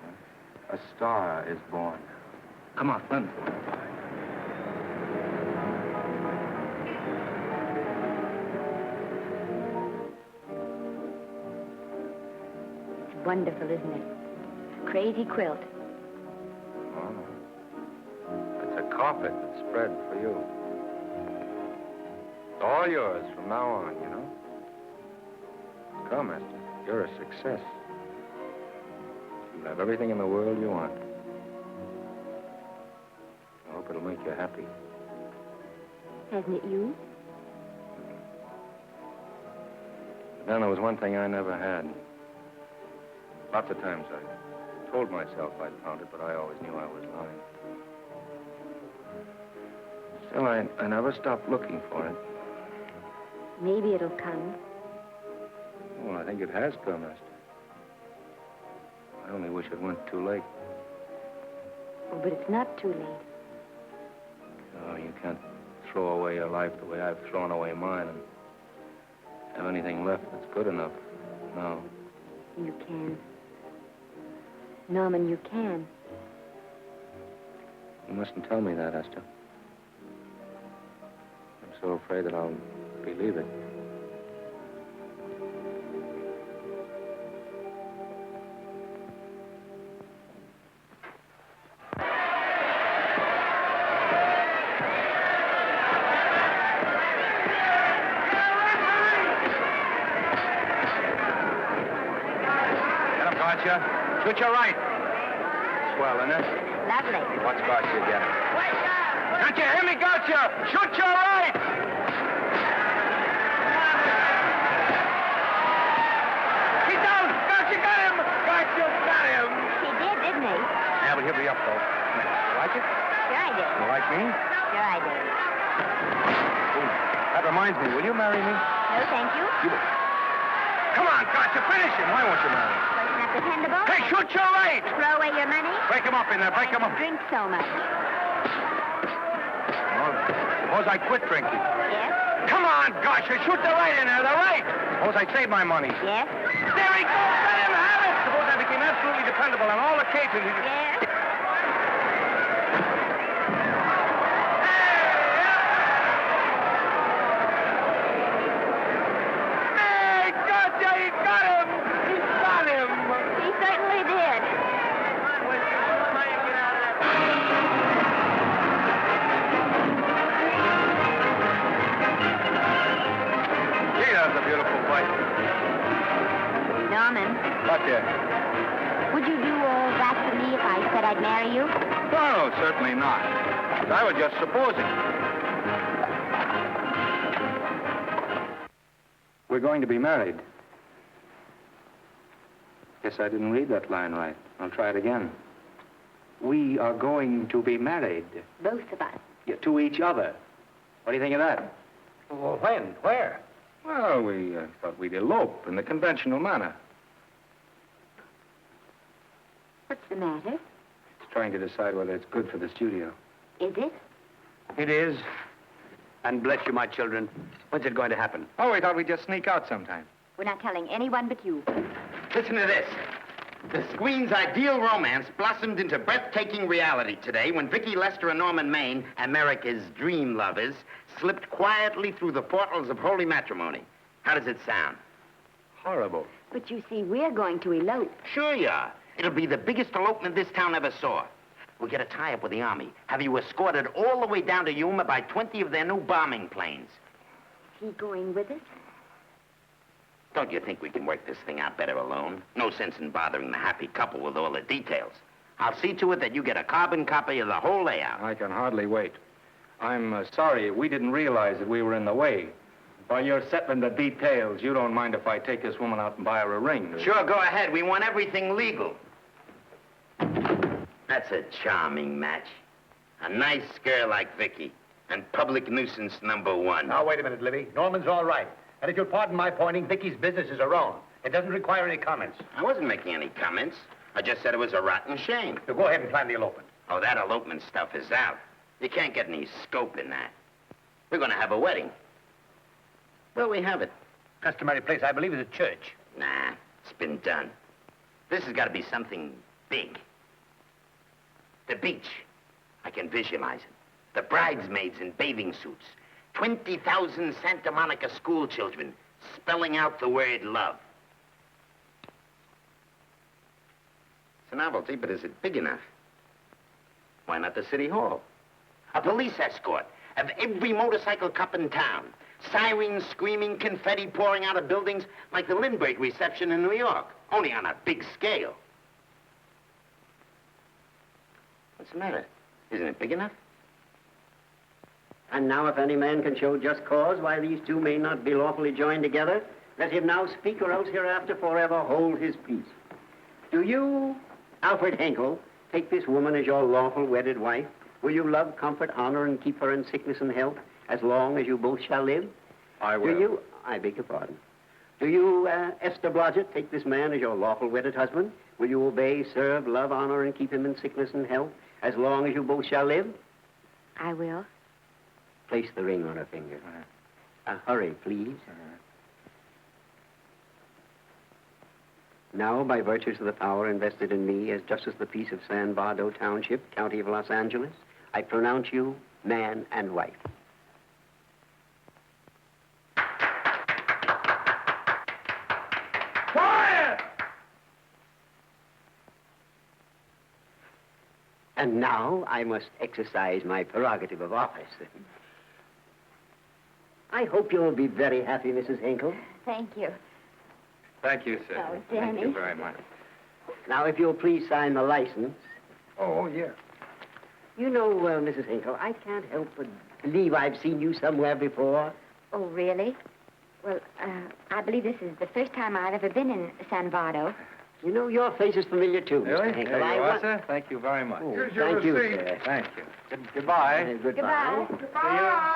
A star is born. Come on, run. It's wonderful, isn't it? Crazy quilt. Oh. It's a carpet that's spread for you. It's all yours from now on, you know. Come, Esther. You're a success. You'll have everything in the world you want. I hope it'll make you happy. Hasn't it you? But then there was one thing I never had. Lots of times I told myself I'd found it, but I always knew I was lying. Still, I never stopped looking for it. Maybe it'll come. Well, I think it has come, Esther. I only wish it went too late. Oh, but it's not too late. Oh, you can't throw away your life the way I've thrown away mine and have anything left that's good enough. No. You can. Norman, you can. You mustn't tell me that, Esther. I'm so afraid that I'll believe it. Shoot your right. Swell, isn't it? Lovely. What's got you again? Can't you hear me, Gotcha? Shoot your right. He's down. Gotcha got him. Gotcha got him. He did, didn't he? Yeah, but he'll be up, though. You like it? Sure I did. You like me? Sure I did. Ooh, that reminds me. Will you marry me? No, thank you. Come on, Gotcha. Finish him. Why won't you marry me? Wasn't that dependable? Hey, shoot your right. Throw away your money? Break him up in there. Break him up. Drink so much. Well, suppose I quit drinking. Yes? Come on, Gotcha. Shoot the right in there. The right. Suppose I save my money. Yes? There he goes. Let him have it. Suppose I became absolutely dependable on all occasions. Yes? Hey, Gotcha. He got him. He got him. He certainly did. Gee, that was a beautiful fight. Norman, What, dear? would you do all that for me if I said I'd marry you? No, certainly not. I was just supposing. We're going to be married. Guess I didn't read that line right. I'll try it again. We are going to be married. Both of us. Yeah, to each other. What do you think of that? Well, when? Where? Well, we thought we'd elope in the conventional manner. What's the matter? It's trying to decide whether it's good for the studio. Is it? It is. And bless you, my children. When's it going to happen? Oh, we thought we'd just sneak out sometime. We're not telling anyone but you. Listen to this. The screen's ideal romance blossomed into breathtaking reality today when Vicky Lester and Norman Maine, America's dream lovers, slipped quietly through the portals of holy matrimony. How does it sound? Horrible. But you see, we're going to elope. Sure you are. It'll be the biggest elopement this town ever saw. We'll get a tie-up with the Army, have you escorted all the way down to Yuma by 20 of their new bombing planes. Is he going with us? Don't you think we can work this thing out better alone? No sense in bothering the happy couple with all the details. I'll see to it that you get a carbon copy of the whole layout. I can hardly wait. I'm sorry. We didn't realize that we were in the way. While you're settling the details, you don't mind if I take this woman out and buy her a ring, do you? Sure, go ahead. We want everything legal. That's a charming match. A nice girl like Vicky, and public nuisance #1. Now, wait a minute, Libby. Norman's all right. And if you'll pardon my pointing, Vicky's business is her own. It doesn't require any comments. I wasn't making any comments. I just said it was a rotten shame. So go ahead and plan the elopement. Oh, that elopement stuff is out. You can't get any scope in that. We're going to have a wedding. Where'll we have it? Customary place, I believe, is a church. Nah, it's been done. This has got to be something big. The beach. I can visualize it. The bridesmaids in bathing suits. 20,000 Santa Monica school children spelling out the word love. It's a novelty, but is it big enough? Why not the city hall? A police escort of every motorcycle cop in town. Sirens screaming, confetti pouring out of buildings like the Lindbergh reception in New York, only on a big scale. What's the matter? Isn't it big enough? And now if any man can show just cause why these two may not be lawfully joined together, let him now speak or else hereafter forever hold his peace. Do you, Alfred Henkel, take this woman as your lawful wedded wife? Will you love, comfort, honor, and keep her in sickness and health as long as you both shall live? I will. Do you, I beg your pardon. Do you, Esther Blodgett, take this man as your lawful wedded husband? Will you obey, serve, love, honor, and keep him in sickness and health as long as you both shall live? I will. Place the ring on her finger. Hurry, please. Now, by virtues of the power invested in me as Justice of the Peace of San Bardo Township, County of Los Angeles, I pronounce you man and wife. Quiet! And now I must exercise my prerogative of office. I hope you'll be very happy, Mrs. Henkel. Thank you. Thank you, sir. Oh, Thank Danny. you very much. Now, if you'll please sign the license. Oh, yeah. You know, Mrs. Henkel, I can't help but believe I've seen you somewhere before. Oh, really? Well, I believe this is the first time I've ever been in San Bardo. You know, your face is familiar, too, Really? Mr. Henkel. There you I are, sir. Thank you very much. Oh, Here's your thank you, receipt. sir. Thank you. Goodbye. Goodbye.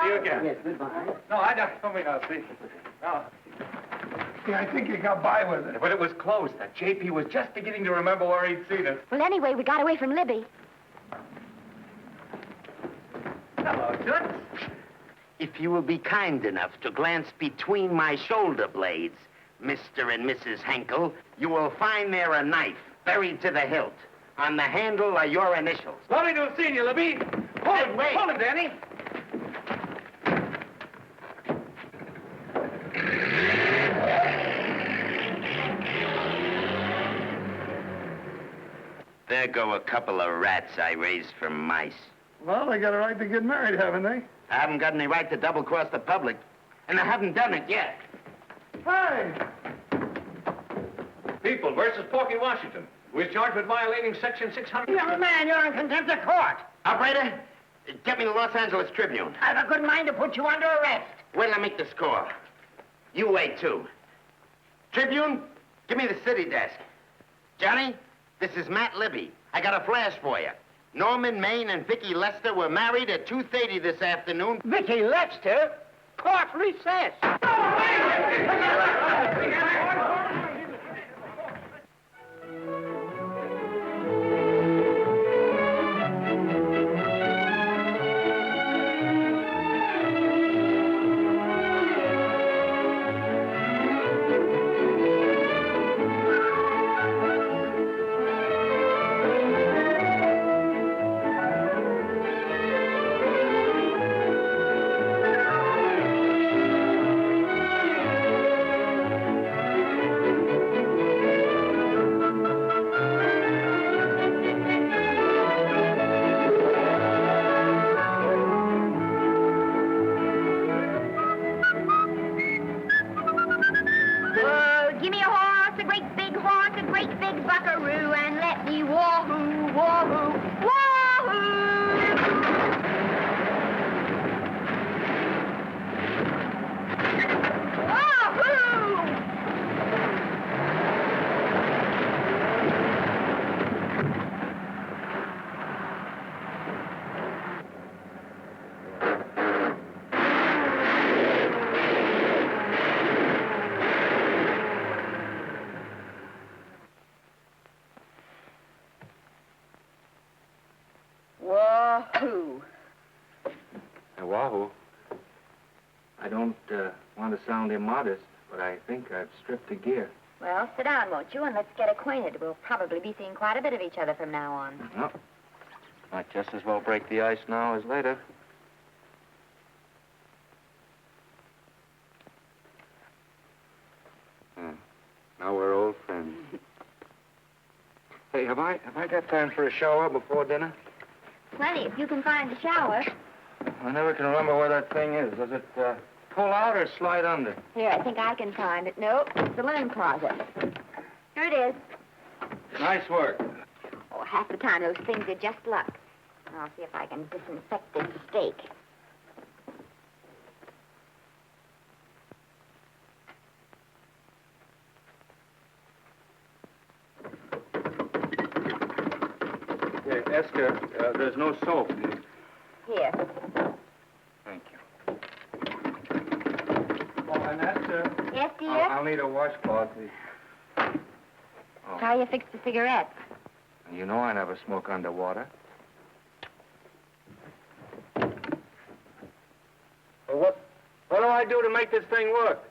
See you again. Yes, goodbye. No, I don't. Come in, I'll see. No. Yeah, I think you got by with it. But it was close. That JP was just beginning to remember where he'd seen us. Well, anyway, we got away from Libby. Hello, Toots. If you will be kind enough to glance between my shoulder blades, Mr. and Mrs. Henkel, you will find there a knife buried to the hilt. On the handle are your initials. Lovely to have seen you, Libby. Hold him, wait. Hold him, Danny. There go a couple of rats I raised from mice. Well, they got a right to get married, haven't they? I haven't got any right to double-cross the public, and I haven't done it yet. Hey! People versus Porky Washington, who is charged with violating Section 600. Young man, you're in contempt of court. Operator, get me the Los Angeles Tribune. I've a good mind to put you under arrest. Wait till I make the score. You wait, too. Tribune, give me the city desk. Johnny, this is Matt Libby. I got a flash for you. Norman Maine and Vicky Lester were married at 2:30 this afternoon. Vicky Lester? Court recess. Give me a horse, a great big horse, a great big buckaroo, and let me wahoo, wahoo, wahoo! Wahoo! Wahoo. I don't want to sound immodest, but I think I've stripped a gear. Well, sit down, won't you, and let's get acquainted. We'll probably be seeing quite a bit of each other from now on. Well, might just as well break the ice now as later. Now we're old friends. Hey, have I got time for a shower before dinner? Plenty, if you can find the shower. I never can remember where that thing is. Does it pull out or slide under? Here, I think I can find it. Nope, it's the linen closet. Here it is. Nice work. Oh, half the time those things are just luck. I'll see if I can disinfect this steak. Hey, Esther, there's no soap. Here. Thank you. Oh, and Esther. Yes, dear? I'll need a washcloth. Oh. How you fix the cigarettes? You know I never smoke underwater. Well, what do I do to make this thing work?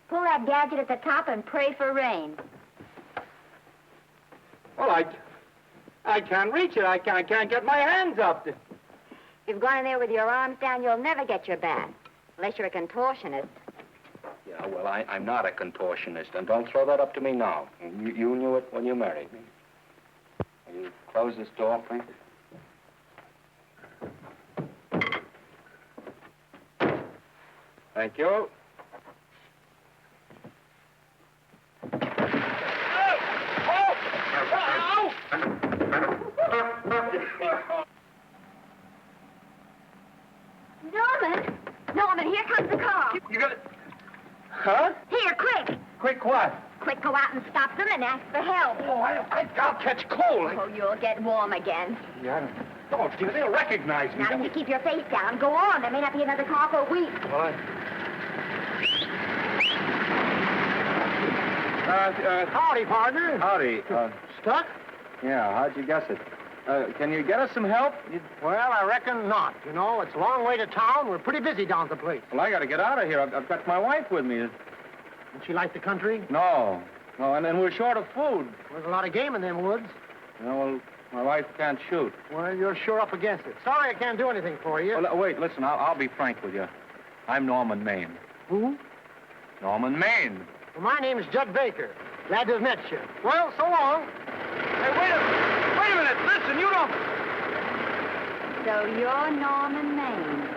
Pull that gadget at the top and pray for rain. Well, I can't reach it. I can't get my hands up. If you've gone in there with your arms down, you'll never get your bath. Unless you're a contortionist. Yeah, well, I'm not a contortionist, and don't throw that up to me now. You knew it when you married me. Will you close this door, please? Thank you. Norman, here comes the car. You got it? Huh? Here, quick. Quick what? Quick, go out and stop them and ask for help. Oh, I'll catch cold. Oh, you'll get warm again. Yeah, don't, dear. They'll recognize me. Now, if you keep your face down, go on. There may not be another car for a week. Well, Howdy, partner. Howdy. Stuck? Yeah, how'd you guess it? Can you get us some help? Well, I reckon not. You know, it's a long way to town. We're pretty busy down at the place. Well, I got to get out of here. I've got my wife with me. Does she like the country? No, and then we're short of food. There's a lot of game in them woods. Well, my wife can't shoot. Well, you're sure up against it. Sorry I can't do anything for you. Well, wait, listen, I'll be frank with you. I'm Norman Maine. Who? Norman Maine. Well, my name's Judd Baker. Glad to have met you. Well, so long. Hey, wait a minute. Listen, you don't... So you're Norman Maine.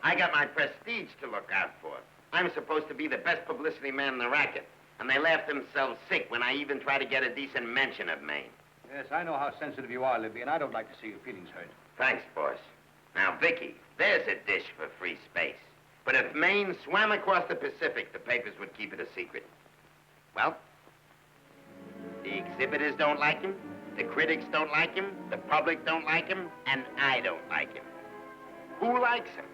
I got my prestige to look out for. I'm supposed to be the best publicity man in the racket. And they laughed themselves sick when I even tried to get a decent mention of Maine. Yes, I know how sensitive you are, Libby, and I don't like to see your feelings hurt. Thanks, boss. Now, Vicky, there's a dish for free space. But if Maine swam across the Pacific, the papers would keep it a secret. Well, the exhibitors don't like him, the critics don't like him, the public don't like him, and I don't like him. Who likes him?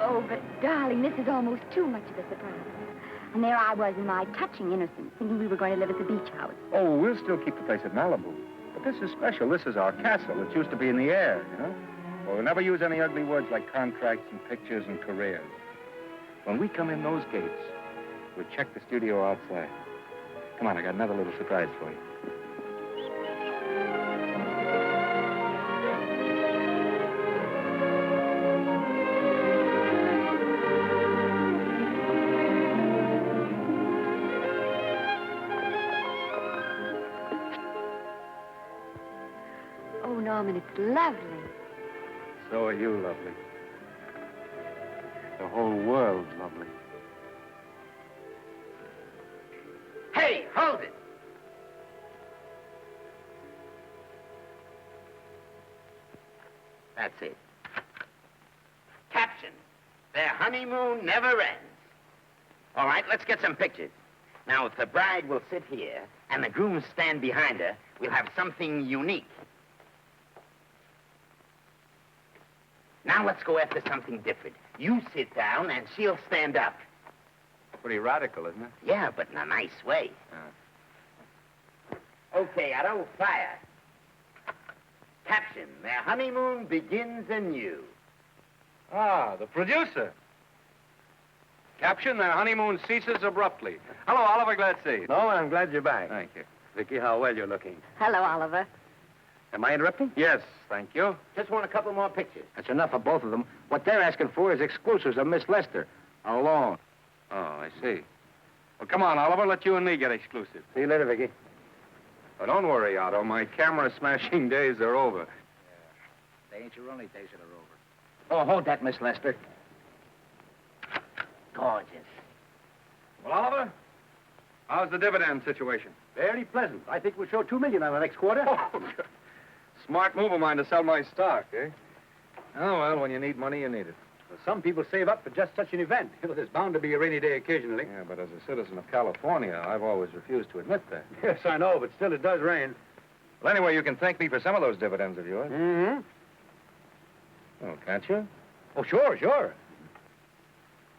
Oh, but, darling, this is almost too much of a surprise. And there I was in my touching innocence, thinking we were going to live at the beach house. Oh, we'll still keep the place at Malibu. But this is special. This is our castle. It used to be in the air, you know? Well, we'll never use any ugly words like contracts and pictures and careers. When we come in those gates, we'll check the studio outside. Come on, I got another little surprise for you. Oh, Norman, it's lovely. So are you lovely. The whole world's lovely. Hey, hold it! That's it. Caption: Their honeymoon never ends. All right, let's get some pictures. Now, if the bride will sit here and the groom stand behind her, we'll have something unique. Now let's go after something different. You sit down and she'll stand up. Pretty radical, isn't it? Yeah, but in a nice way. Okay, Otto, fire. Caption, their honeymoon begins anew. Ah, the producer. Caption, their honeymoon ceases abruptly. Hello, Oliver, glad to see you. No, I'm glad you're back. Thank you. Vicky, how well you're looking. Hello, Oliver. Am I interrupting? Yes, thank you. Just want a couple more pictures. That's enough of both of them. What they're asking for is exclusives of Miss Lester. Alone. Oh, I see. Well, come on, Oliver, let you and me get exclusive. See you later, Vicky. Oh, don't worry, Otto. My camera smashing days are over. They ain't your only days that are over. Oh, hold that, Miss Lester. Gorgeous. Well, Oliver, how's the dividend situation? Very pleasant. I think we'll show $2 million on the next quarter. Oh, smart move of mine to sell my stock, eh? Oh, well, when you need money, you need it. Well, some people save up for just such an event. You know, there's bound to be a rainy day occasionally. Yeah, but as a citizen of California, I've always refused to admit that. Yes, I know, but still it does rain. Well, anyway, you can thank me for some of those dividends of yours. Mm-hmm. Oh, can't you? Oh, sure.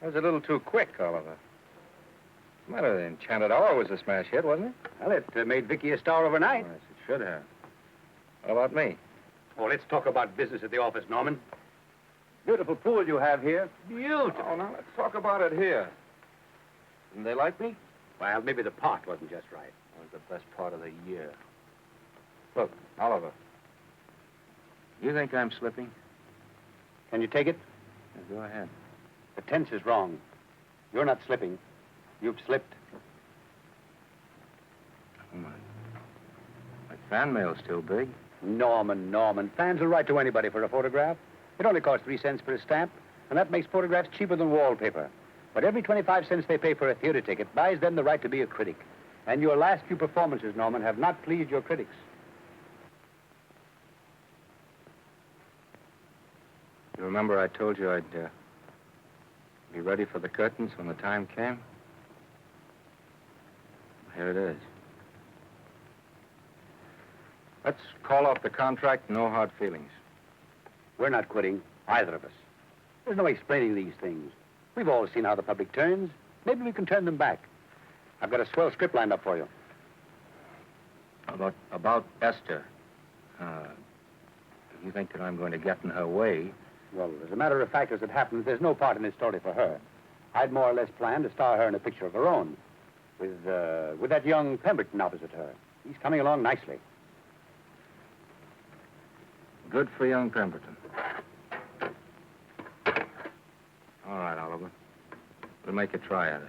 That was a little too quick, Oliver. What's the matter? The Enchanted Hour was a smash hit, wasn't it? Well, it made Vicky a star overnight. Yes, it should have. What about me? Oh, let's talk about business at the office, Norman. Beautiful pool you have here. Beautiful. Oh, now let's talk about it here. Didn't they like me? Well, maybe the part wasn't just right. That was the best part of the year. Look, Oliver. You think I'm slipping? Can you take it? Yeah, go ahead. The tense is wrong. You're not slipping. You've slipped. Oh, my fan mail's still big. Norman. Fans will write to anybody for a photograph. It only costs 3 cents for a stamp, and that makes photographs cheaper than wallpaper. But every 25 cents they pay for a theater ticket buys them the right to be a critic. And your last few performances, Norman, have not pleased your critics. You remember I told you I'd be ready for the curtains when the time came? Here it is. Let's call off the contract, no hard feelings. We're not quitting, either of us. There's no explaining these things. We've all seen how the public turns. Maybe we can turn them back. I've got a swell script lined up for you. About Esther. You think that I'm going to get in her way? Well, as a matter of fact, as it happens, there's no part in this story for her. I'd more or less planned to star her in a picture of her own, with that young Pemberton opposite her. He's coming along nicely. Good for young Pemberton. All right, Oliver. We'll make a try at it.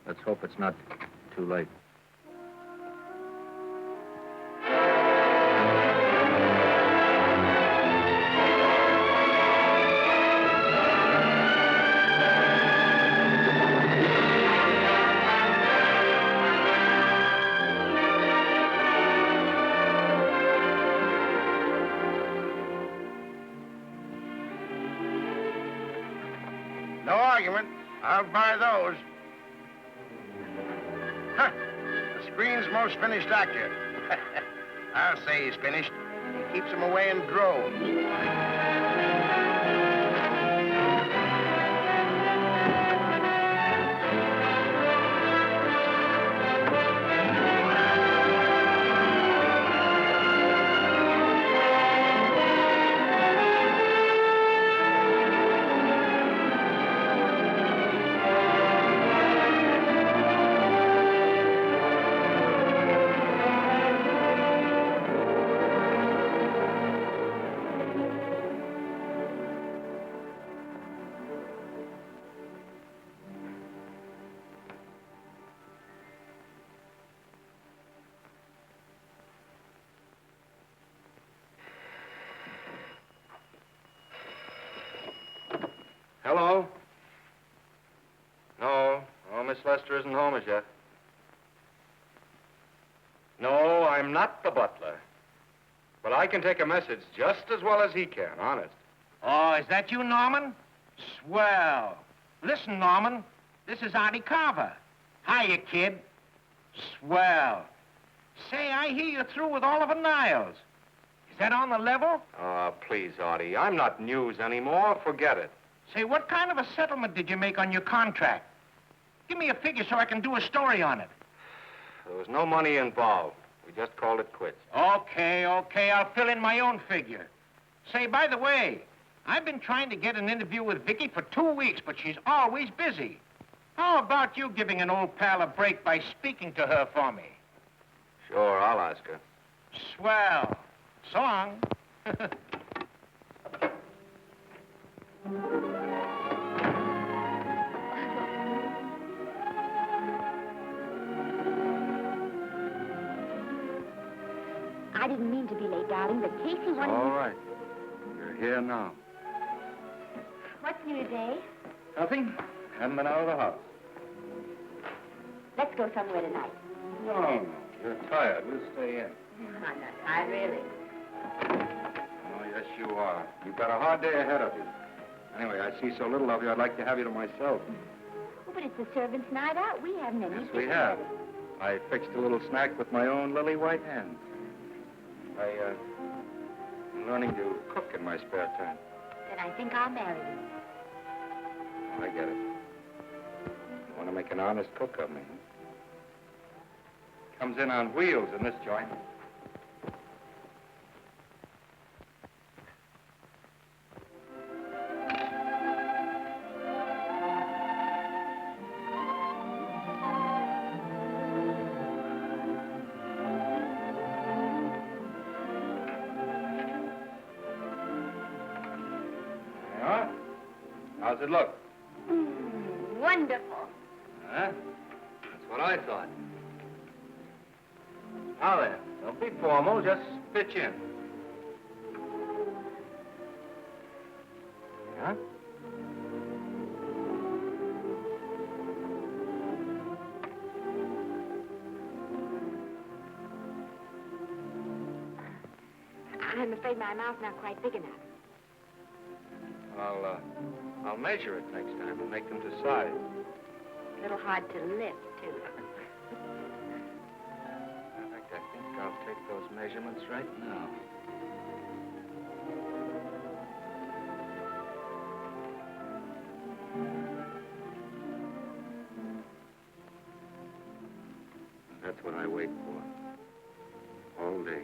Let's hope it's not too late. No argument. I'll buy those. Huh. The screen's most finished actor. I'll say he's finished. He keeps them away in droves. Hello? No, Miss Lester isn't home as yet. No, I'm not the butler. But I can take a message just as well as he can, honest. Oh, is that you, Norman? Swell. Listen, Norman, This is Artie Carver. Hiya, kid. Swell. Say, I hear you're through with Oliver Niles. Is that on the level? Oh, please, Artie. I'm not news anymore. Forget it. Say, what kind of a settlement did you make on your contract? Give me a figure so I can do a story on it. There was no money involved. We just called it quits. Okay. I'll fill in my own figure. Say, by the way, I've been trying to get an interview with Vicky for 2 weeks, but she's always busy. How about you giving an old pal a break by speaking to her for me? Sure, I'll ask her. Swell. So long. I didn't mean to be late, darling, but Casey wanted... All right. You're here now. What's new today? Nothing. Haven't been out of the house. Let's go somewhere tonight. No. You're tired. We'll stay in. I'm not tired, really. Oh, yes, you are. You've got a hard day ahead of you. Anyway, I see so little of you, I'd like to have you to myself. Oh, but it's the servants' night out. We haven't any. Yes, we have. I fixed a little snack with my own lily white hands. I'm learning to cook in my spare time. Then I think I'll marry you. Oh, I get it. You want to make an honest cook of me, huh? Comes in on wheels in this joint. How's it look? Wonderful. Huh? That's what I thought. Now then, don't be formal, just pitch in. Yeah? I'm afraid my mouth's not quite big enough. I'll measure it next time and make them to size. A little hard to lift, too. In fact, I think I'll take those measurements right now. That's what I wait for. All day.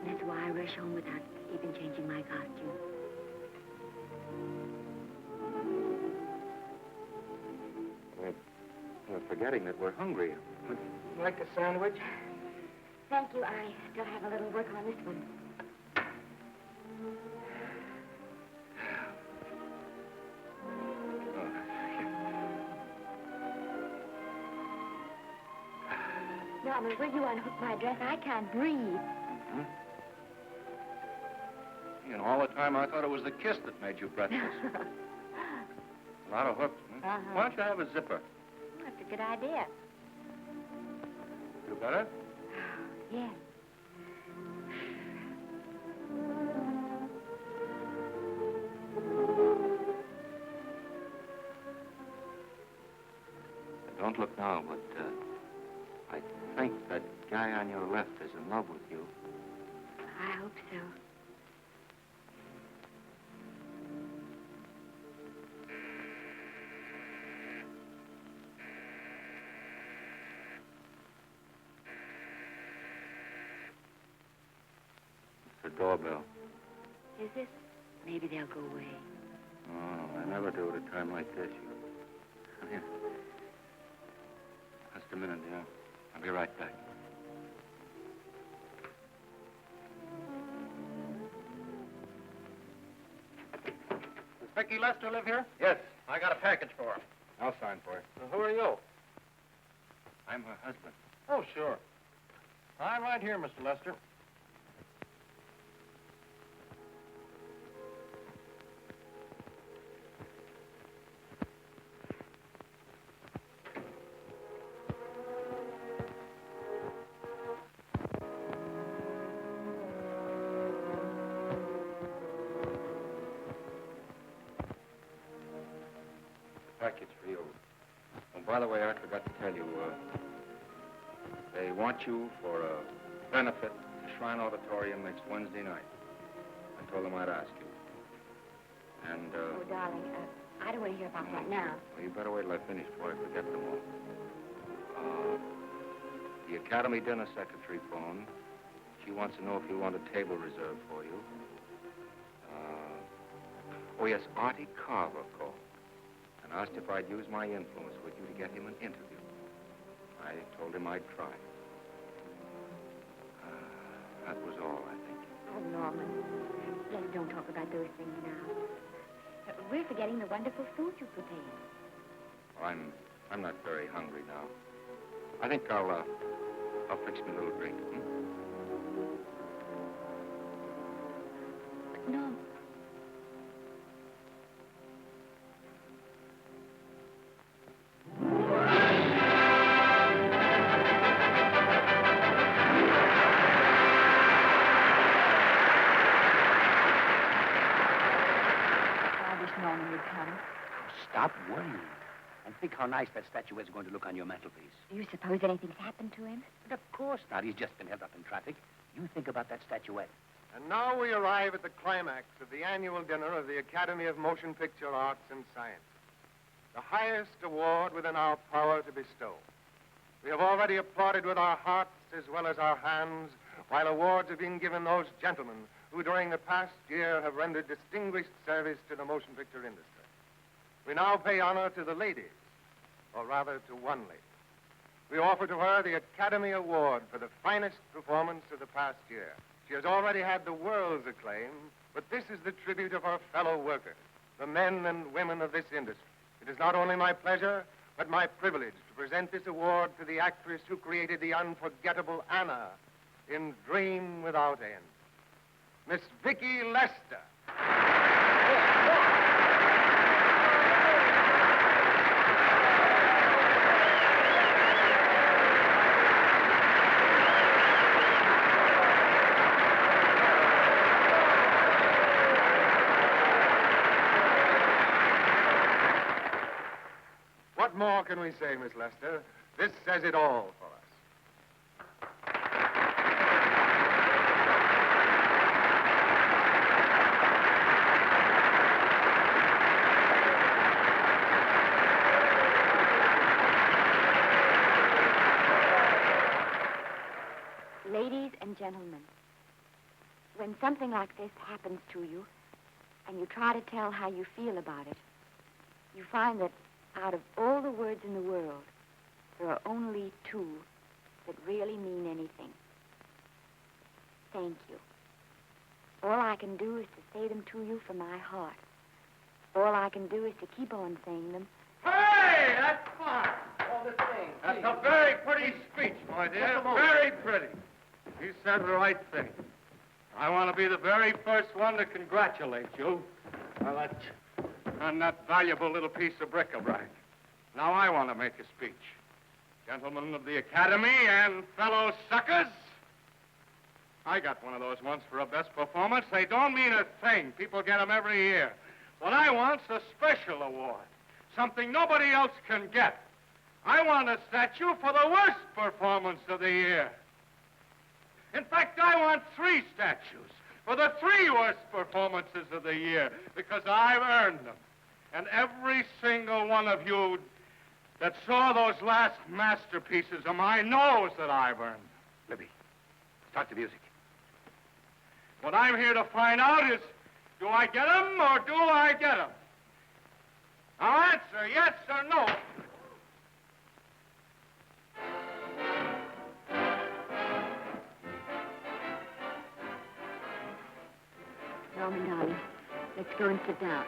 That's why I rush home without even changing my costume. We're forgetting that we're hungry. Would you like a sandwich? Thank you. I still have a little work on this one. Mama, will you unhook my dress? I can't breathe. Mm-hmm. You know, all the time I thought it was the kiss that made you breathless. A lot of hooks, huh? Uh-huh. Why don't you have a zipper? That's a good idea. You better? Yes. Don't look now, but I think that guy on your left is in love with you. I hope so. It's the doorbell. Is it? Maybe they'll go away. Oh, I never do at a time like this. Come here. Just a minute, dear. I'll be right back. Does Vicky Lester live here? Yes. I got a package for her. I'll sign for it. Who are you? I'm her husband. Oh, sure. I'm right here, Mr. Lester. Package for you. By the way, I forgot to tell you, they want you for a benefit to Shrine Auditorium next Wednesday night. I told them I'd ask you. And, Oh, darling, I don't want to hear about that now. Well, you better wait till I finish before I forget them all. The Academy dinner secretary phoned. She wants to know if you want a table reserved for you. Oh, yes, Artie Carver called and asked if I'd use my influence with you to get him an interview. I told him I'd try. That was all, I think. Oh, Norman, let's don't talk about those things now. We're forgetting the wonderful food you prepared. Well, I'm not very hungry now. I think I'll fix me a little drink. No. Norman would come. Stop worrying. And think how nice that statuette's going to look on your mantelpiece. Do you suppose anything's happened to him? But of course not. He's just been held up in traffic. You think about that statuette. And now we arrive at the climax of the annual dinner of the Academy of Motion Picture Arts and Sciences, the highest award within our power to bestow. We have already applauded with our hearts as well as our hands, while awards have been given those gentlemen who during the past year have rendered distinguished service to the motion picture industry. We now pay honor to the ladies, or rather to one lady. We offer to her the Academy Award for the finest performance of the past year. She has already had the world's acclaim, but this is the tribute of her fellow workers, the men and women of this industry. It is not only my pleasure, but my privilege to present this award to the actress who created the unforgettable Anna in Dream Without End, Miss Vicki Lester. What more can we say, Miss Lester? This says it all for us. Ladies and gentlemen, when something like this happens to you, and you try to tell how you feel about it, you find that out of all the words in the world, there are only two that really mean anything. Thank you. All I can do is to say them to you from my heart. All I can do is to keep on saying them. Hey, that's fine. All the thing. That's a very pretty speech, my dear. Very pretty. You said the right thing. I want to be the very first one to congratulate you on that valuable little piece of bric-a-brac. Now I want to make a speech. Gentlemen of the Academy and fellow suckers, I got one of those once for a best performance. They don't mean a thing. People get them every year. What I want's a special award, something nobody else can get. I want a statue for the worst performance of the year. In fact, I want 3 statues for the 3 worst performances of the year, because I've earned them. And every single one of you that saw those last masterpieces of mine knows that I've earned them. Libby, start the music. What I'm here to find out is, do I get them or do I get them? Now answer yes or no. Norman, darling, let's go and sit down.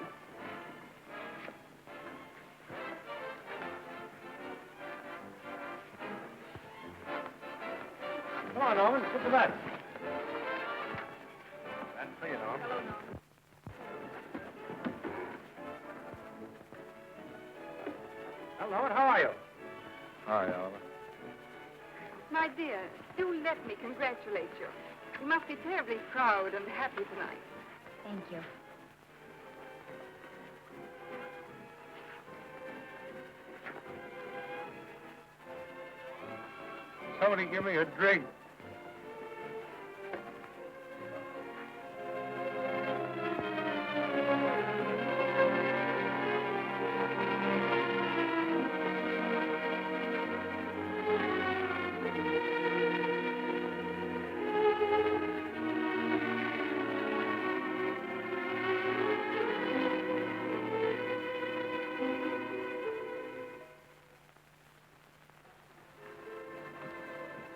Come on, Owen, sit to that. That's for you, Owen. Hello, Owen, how are you? Hi, Oliver. My dear, do let me congratulate you. You must be terribly proud and happy tonight. Thank you. Somebody give me a drink.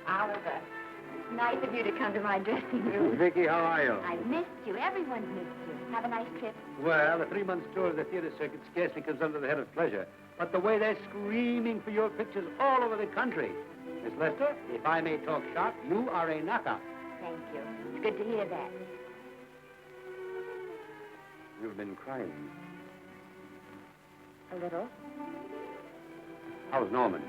Oliver, it's nice of you to come to my dressing room. Vicky, how are you? I missed you. Everyone's missed you. Have a nice trip. Well, a 3-month tour of the theater circuit scarcely comes under the head of pleasure. But the way they're screaming for your pictures all over the country. Miss Lester, if I may talk shop, you are a knockout. Thank you. It's good to hear that. You've been crying. A little. How's Norman?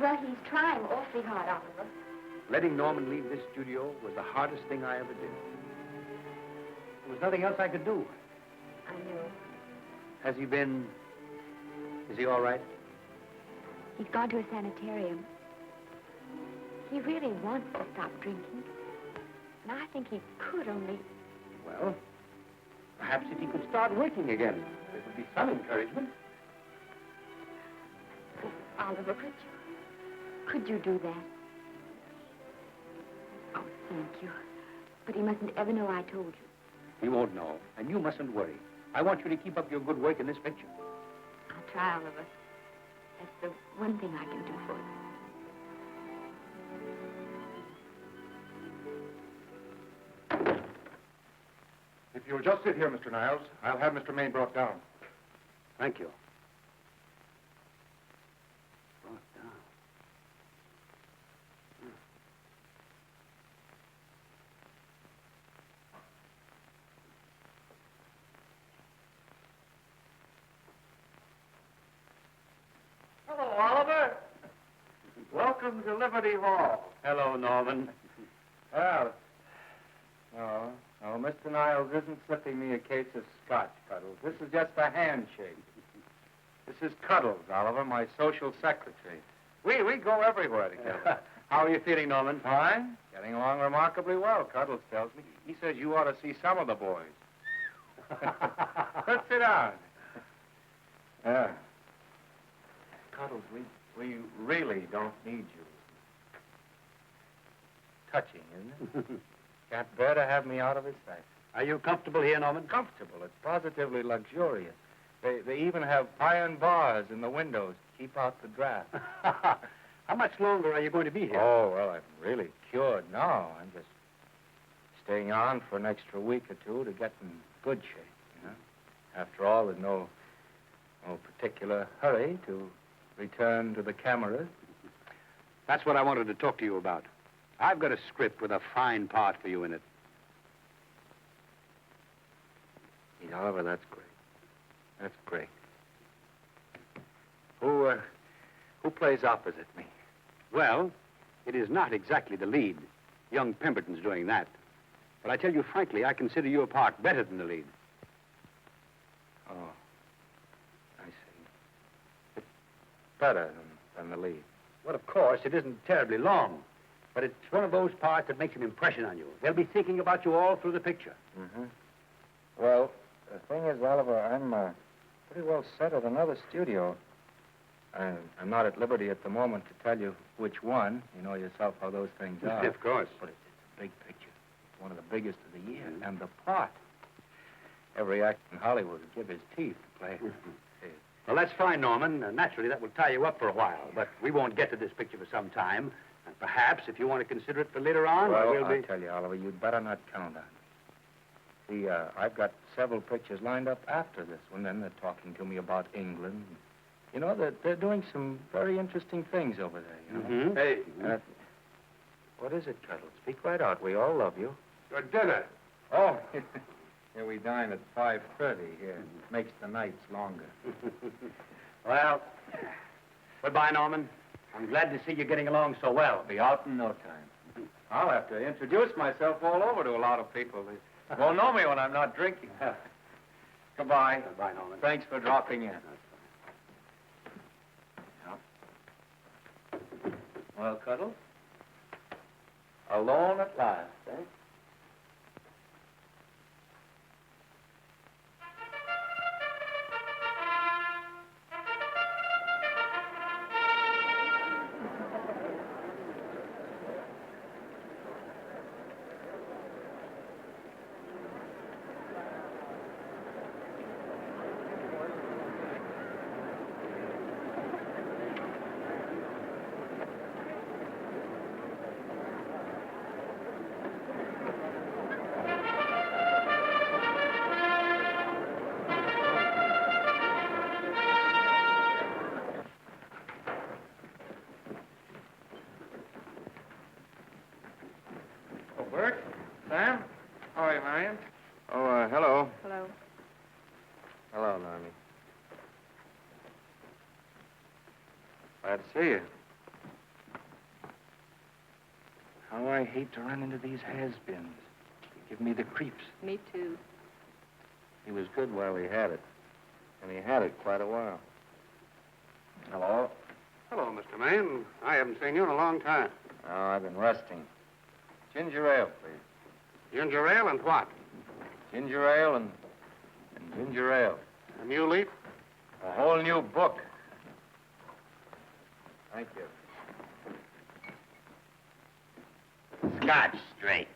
Well, he's trying awfully hard, Oliver. Letting Norman leave this studio was the hardest thing I ever did. There was nothing else I could do. I know. Has he been... Is he all right? He's gone to a sanitarium. He really wants to stop drinking. And I think he could only... Well, perhaps if he could start working again, there would be some encouragement. Oliver, could you do that? Oh, thank you. But he mustn't ever know I told you. He won't know, and you mustn't worry. I want you to keep up your good work in this picture. I'll try, Oliver. That's the one thing I can do for you. If you'll just sit here, Mr. Niles, I'll have Mr. Maine brought down. Thank you. Hello, Oliver. Welcome to Liberty Hall. Hello, Norman. Well, no, Mr. Niles isn't slipping me a case of scotch, Cuddles. This is just a handshake. This is Cuddles, Oliver, my social secretary. We go everywhere together. How are you feeling, Norman? Fine. Getting along remarkably well, Cuddles tells me. He says you ought to see some of the boys. Let's sit down. Yeah. Cuddles, we really don't need you. Touching, isn't it? Can't bear to have me out of his sight. Are you comfortable here, Norman? Comfortable. It's positively luxurious. They even have iron bars in the windows to keep out the draft. How much longer are you going to be here? Oh, well, I'm really cured now. I'm just staying on for an extra week or two to get in good shape, you know. After all, there's no particular hurry to return to the cameras. That's what I wanted to talk to you about. I've got a script with a fine part for you in it. Oliver, that's great. That's great. Who plays opposite me? Well, it is not exactly the lead. Young Pemberton's doing that. But I tell you frankly, I consider your part better than the lead. Oh, I see. It's better than the lead. Well, of course, it isn't terribly long. But it's one of those parts that makes an impression on you. They'll be thinking about you all through the picture. Mm-hmm. Well, the thing is, Oliver, I'm pretty well set at another studio. I'm not at liberty at the moment to tell you which one. You know yourself how those things are. Of course. But it's a big picture. It's one of the biggest of the year. And the part. Every actor in Hollywood would give his teeth to play. Well, that's fine, Norman. Naturally, that will tie you up for a while. But we won't get to this picture for some time. And perhaps, if you want to consider it for later on, well, I'll tell you, Oliver, you'd better not count on me. See, I've got several pictures lined up after this one, and they're talking to me about England. You know, they're doing some very interesting things over there, you know. Mm-hmm. Hey. What is it, Cuddles? Speak right out. We all love you. Your dinner. Oh, here we dine at 5:30 here. It makes the nights longer. Well, goodbye, Norman. I'm glad to see you getting along so well. Be out in no time. I'll have to introduce myself all over to a lot of people. They won't know me when I'm not drinking. Come Goodbye. Goodbye, Norman. Thanks for dropping in. Well, Cuddles? Alone at last, eh? Bert? Sam? How are you, Marion? Oh, hello. Hello. Hello, Normie. Glad to see you. How I hate to run into these has-beens. They give me the creeps. Me too. He was good while he had it. And he had it quite a while. Hello? Hello, Mr. Maine. I haven't seen you in a long time. Oh, I've been resting. Ginger ale, please. Ginger ale and what? Ginger ale and ginger ale. A new leaf? A whole new book. Thank you. Scotch straight.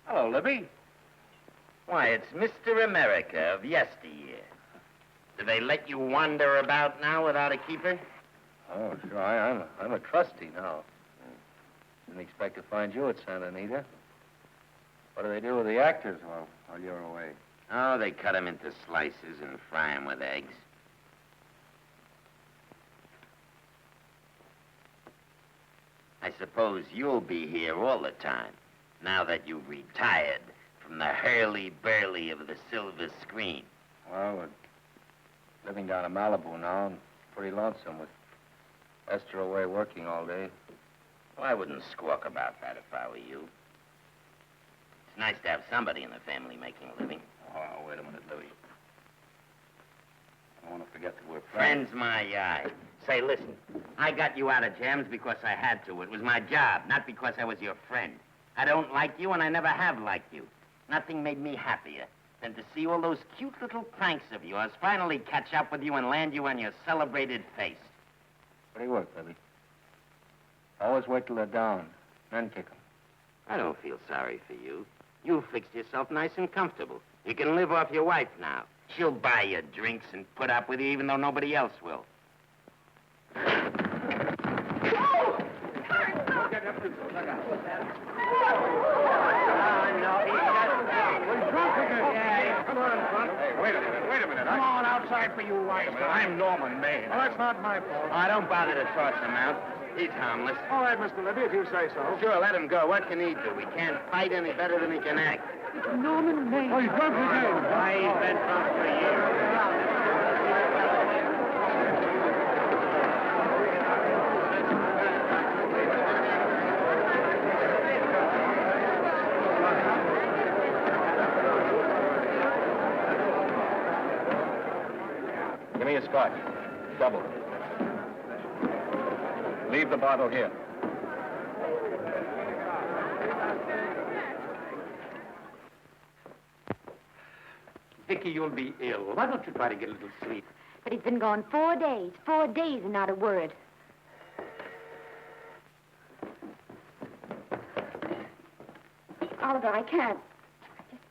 Hello, Libby. Why, it's Mr. America of yesteryear. Do they let you wander about now without a keeper? Oh, sure. I'm a trustee now. Didn't expect to find you at Santa Anita. What do they do with the actors while you're away? Oh, they cut them into slices and fry them with eggs. I suppose you'll be here all the time, now that you've retired from the hurly-burly of the silver screen. Well, we're living down in Malibu now, and pretty lonesome with Esther away working all day. Well, I wouldn't squawk about that if I were you. It's nice to have somebody in the family making a living. Oh, wait a minute, Louis. I don't want to forget that we're Friends, my eye. Say, listen, I got you out of jams because I had to. It was my job, not because I was your friend. I don't like you, and I never have liked you. Nothing made me happier than to see all those cute little pranks of yours finally catch up with you and land you on your celebrated face. Pretty work, Libby. Always wait till they're down, then kick them. I don't feel sorry for you. You fixed yourself nice and comfortable. You can live off your wife now. She'll buy you drinks and put up with you even though nobody else will. Wait a minute. Come on outside for you, wife. I'm Norman Maine. Well, that's not my fault. Oh, don't bother to toss him out. He's harmless. All right, Mr. Libby, if you say so. Sure, let him go. What can he do? He can't fight any better than he can act. Norman Maine. Oh, he's drunk again. Why, he's been drunk for years. Give me a scotch. Double. Leave the bottle here. Vicky, you'll be ill. Why don't you try to get a little sleep? But he's been gone 4 days. 4 days and not a word. Oliver, I can't. I just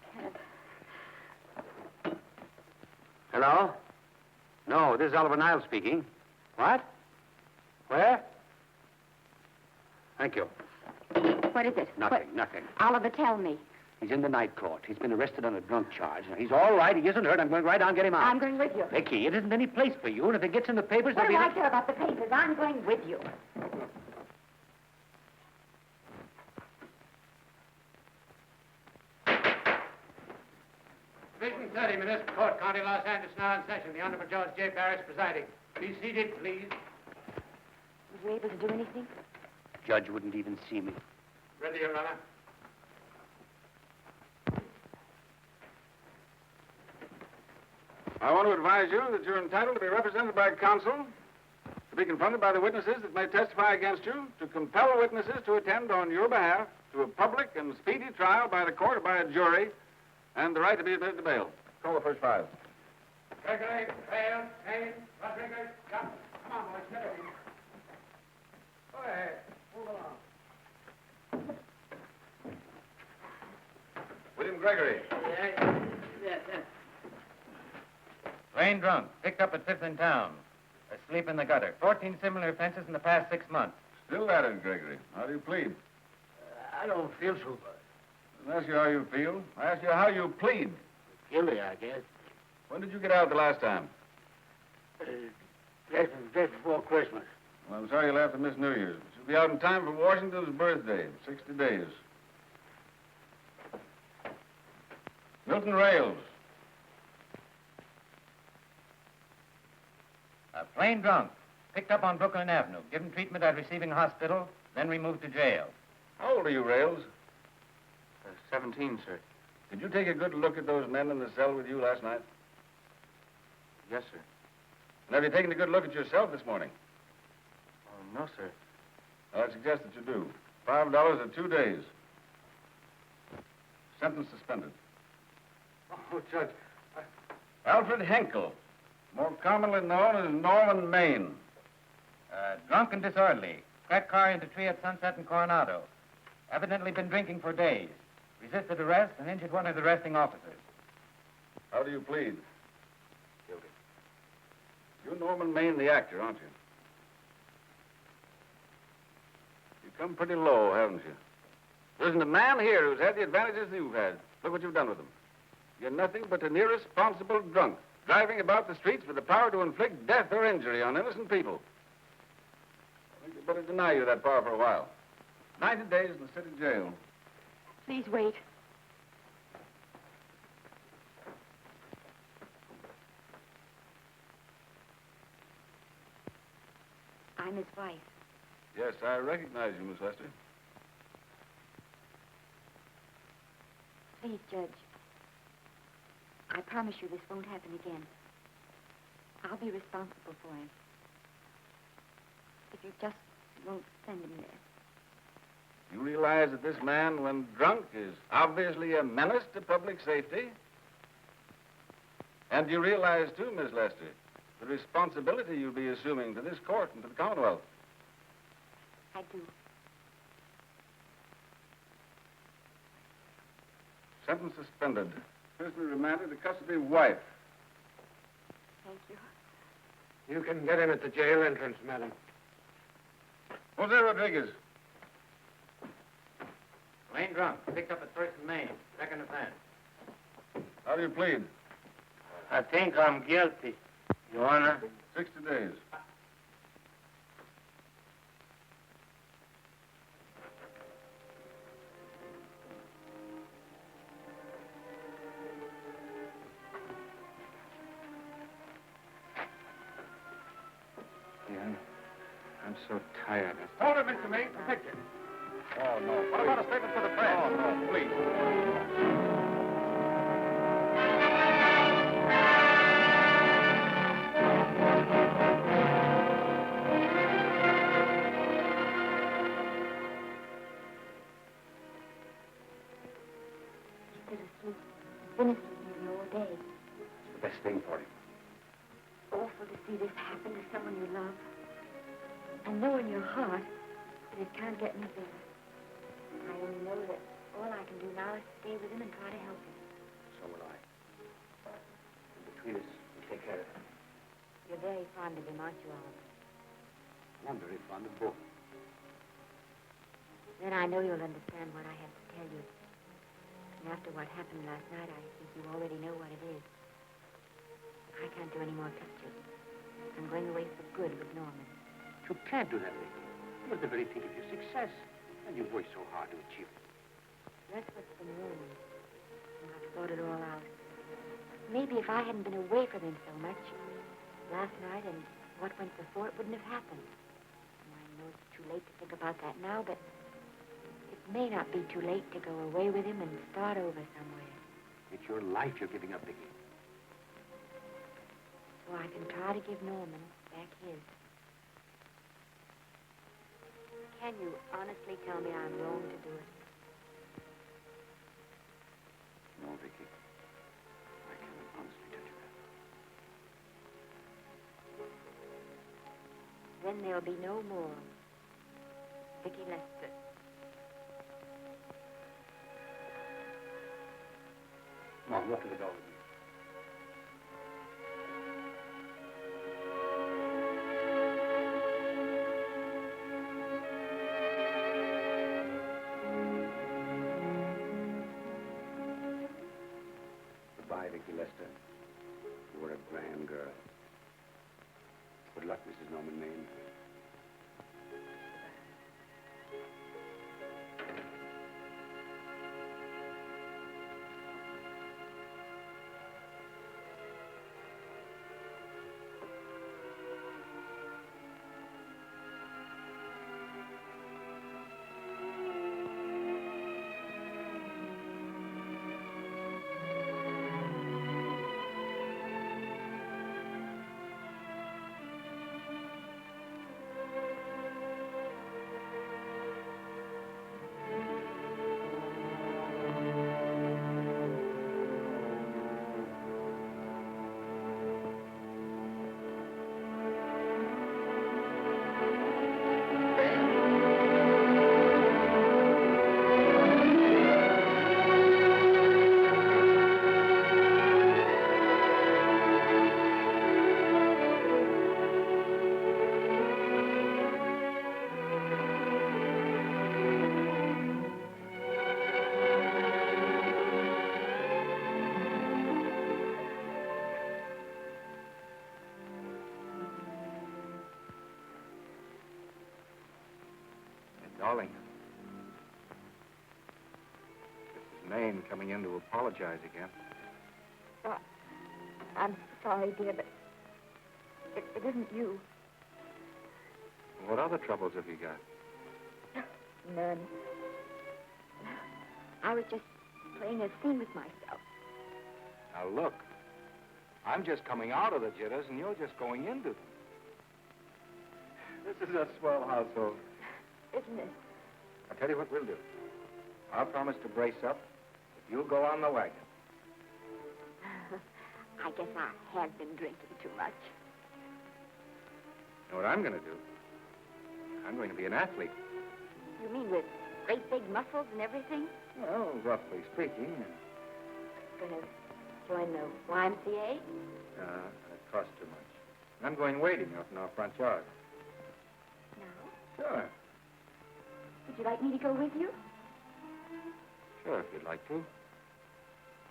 can't. Hello? No, this is Oliver Niles speaking. What? Where? Thank you. What is it? Nothing. Oliver, tell me. He's in the night court. He's been arrested on a drunk charge. Now, he's all right. He isn't hurt. I'm going right down and get him out. I'm going with you. Vicky, it isn't any place for you, and if it gets in the papers, What there'll do be... I care about the papers? I'm going with you. Division 30, Municipal Court, County Los Angeles, now in session. The Honorable Judge J. Parrish presiding. Be seated, please. Was you able to do anything? Judge wouldn't even see me. Ready, Your Honor. I want to advise you that you're entitled to be represented by counsel, to be confronted by the witnesses that may testify against you, to compel witnesses to attend on your behalf to a public and speedy trial by the court or by a jury, and the right to be admitted to bail. Call the first five. Gregory, Hale, Haynes, Rodriguez, Johnson. Come on, boys, get in. Go ahead. Move along. William Gregory. Yes. Plain drunk, picked up at 5th in town. Asleep in the gutter. 14 similar offenses in the past 6 months. Still at it, Gregory. How do you plead? I don't feel so good. I didn't ask you how you feel. I asked you how you plead. Guilty, I guess. When did you get out the last time? Just before Christmas. Well, I'm sorry you'll have to miss New Year's. But you'll be out in time for Washington's birthday, 60 days. Milton Rails. Plain drunk, picked up on Brooklyn Avenue, given treatment at receiving hospital, then removed to jail. How old are you, Rails? 17, sir. Did you take a good look at those men in the cell with you last night? Yes, sir. And have you taken a good look at yourself this morning? No, sir. Well, I suggest that you do. $5 or 2 days. Sentence suspended. Oh, Judge, Alfred Henkel, more commonly known as Norman Maine. Drunk and disorderly. Cracked car into tree at Sunset and Coronado. Evidently been drinking for days. Resisted arrest and injured one of the arresting officers. How do you plead? Guilty. You're Norman Maine, the actor, aren't you? You've come pretty low, haven't you? There isn't a man here who's had the advantages you've had. Look what you've done with them. You're nothing but an irresponsible drunk, driving about the streets with the power to inflict death or injury on innocent people. I think you'd better deny you that power for a while. 90 days in the city jail. Please wait. I'm his wife. Yes, I recognize you, Miss Lester. Please, Judge. I promise you this won't happen again. I'll be responsible for him. If you just won't send him there. You realize that this man, when drunk, is obviously a menace to public safety? And you realize, too, Miss Lester, the responsibility you'll be assuming to this court and to the Commonwealth. I do. Sentence suspended. Prisoner remanded to custody wife. Thank you. You can get him at the jail entrance, madam. Jose Rodriguez. Plain drunk, picked up at 1st and Main. Second offense. How do you plead? I think I'm guilty, Your Honor. 60 days. I'm so tired. Hold it, Mr. Maine. A picture. Oh, no. What about a statement for the press? Oh, no, please. He could have finished with you all day. It's the best thing for him. Awful to see this happen to someone you love. And know in your heart that it can't get any better. I only know that all I can do now is stay with him and try to help him. So will I. And between us, we'll take care of him. You're very fond of him, aren't you, Oliver? I'm very fond of both. Then I know you'll understand what I have to tell you. And after what happened last night, I think you already know what it is. I can't do any more pictures. I'm going away for good with Norman. You can't do that, Vicky. You're at the very peak of your success, and you've worked so hard to achieve it. That's what's been wrong. And I've thought it all out. Maybe if I hadn't been away from him so much, last night and what went before, it wouldn't have happened. And I know it's too late to think about that now, but it may not be too late to go away with him and start over somewhere. It's your life you're giving up, Vicky. so I can try to give Norman back his. Can you honestly tell me I'm wrong to do it? No, Vicky. I cannot honestly tell you that. Then there'll be no more Vicky Lester. Mom, walk to the door with me. Goodbye, Vicky Lester. You were a grand girl. Good luck, Mrs. Norman Maine. Darling, this is Maine coming in to apologize again. Oh, I'm sorry, dear, but it isn't you. What other troubles have you got? None. I was just playing a scene with myself. Now, look. I'm just coming out of the jitters, and you're just going into them. This is a swell household. Isn't it? I'll tell you what we'll do. I'll promise to brace up if you'll go on the wagon. I guess I have been drinking too much. You know what I'm going to do? I'm going to be an athlete. You mean with great big muscles and everything? Well, roughly speaking. Going to join the YMCA? It costs too much. I'm going wading out in our front yard. No. Sure. Would you like me to go with you? Sure, if you'd like to.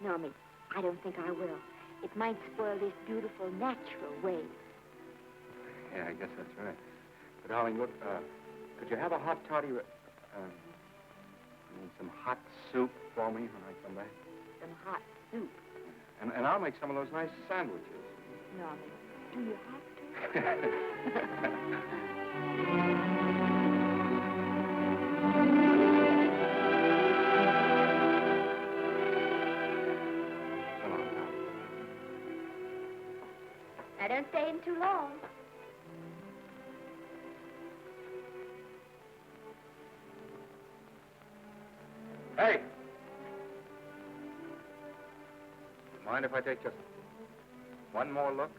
No, Miss, I don't think I will. It might spoil this beautiful, natural wave. Yeah, I guess that's right. But, darling, look, could you have a hot toddy, some hot soup for me when I come back? Some hot soup? And I'll make some of those nice sandwiches. No, Miss, do you have to? Now, don't stay in too long. Hey! Mind if I take just one more look?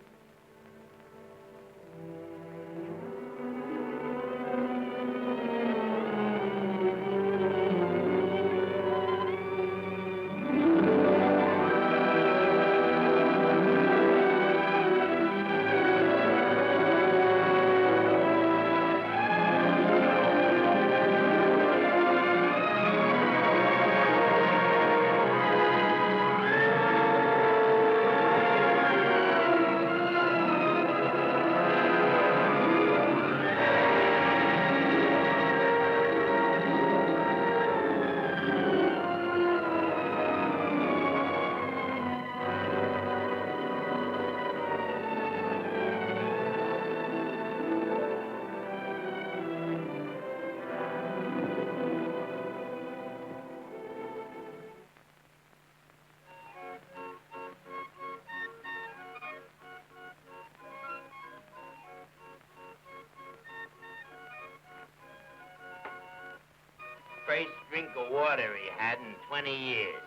drink of water he had in 20 years.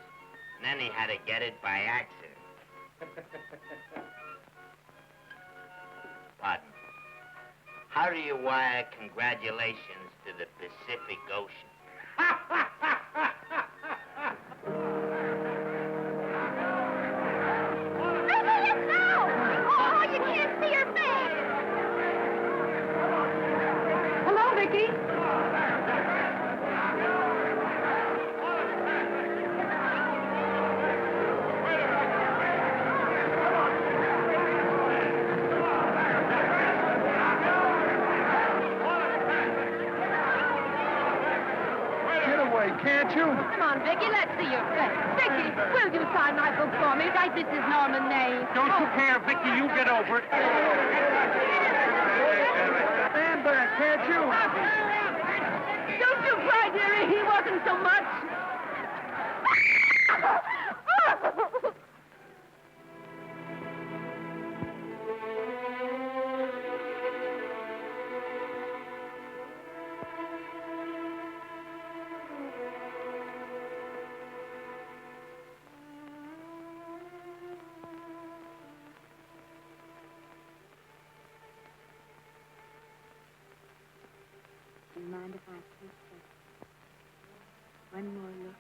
And then he had to get it by accident. Pardon. How do you wire congratulations to the Pacific Ocean? Oh, you can't see her face. Hello, Vicky. Can't you? Come on, Vicky, let's see your face. Vicky, will you sign my book for me? Write this is Norman May. Don't you care, Vicky. You get over it. Stand back, can't you? Don't you cry, dearie. He wasn't so much. Do you mind if I take one more look?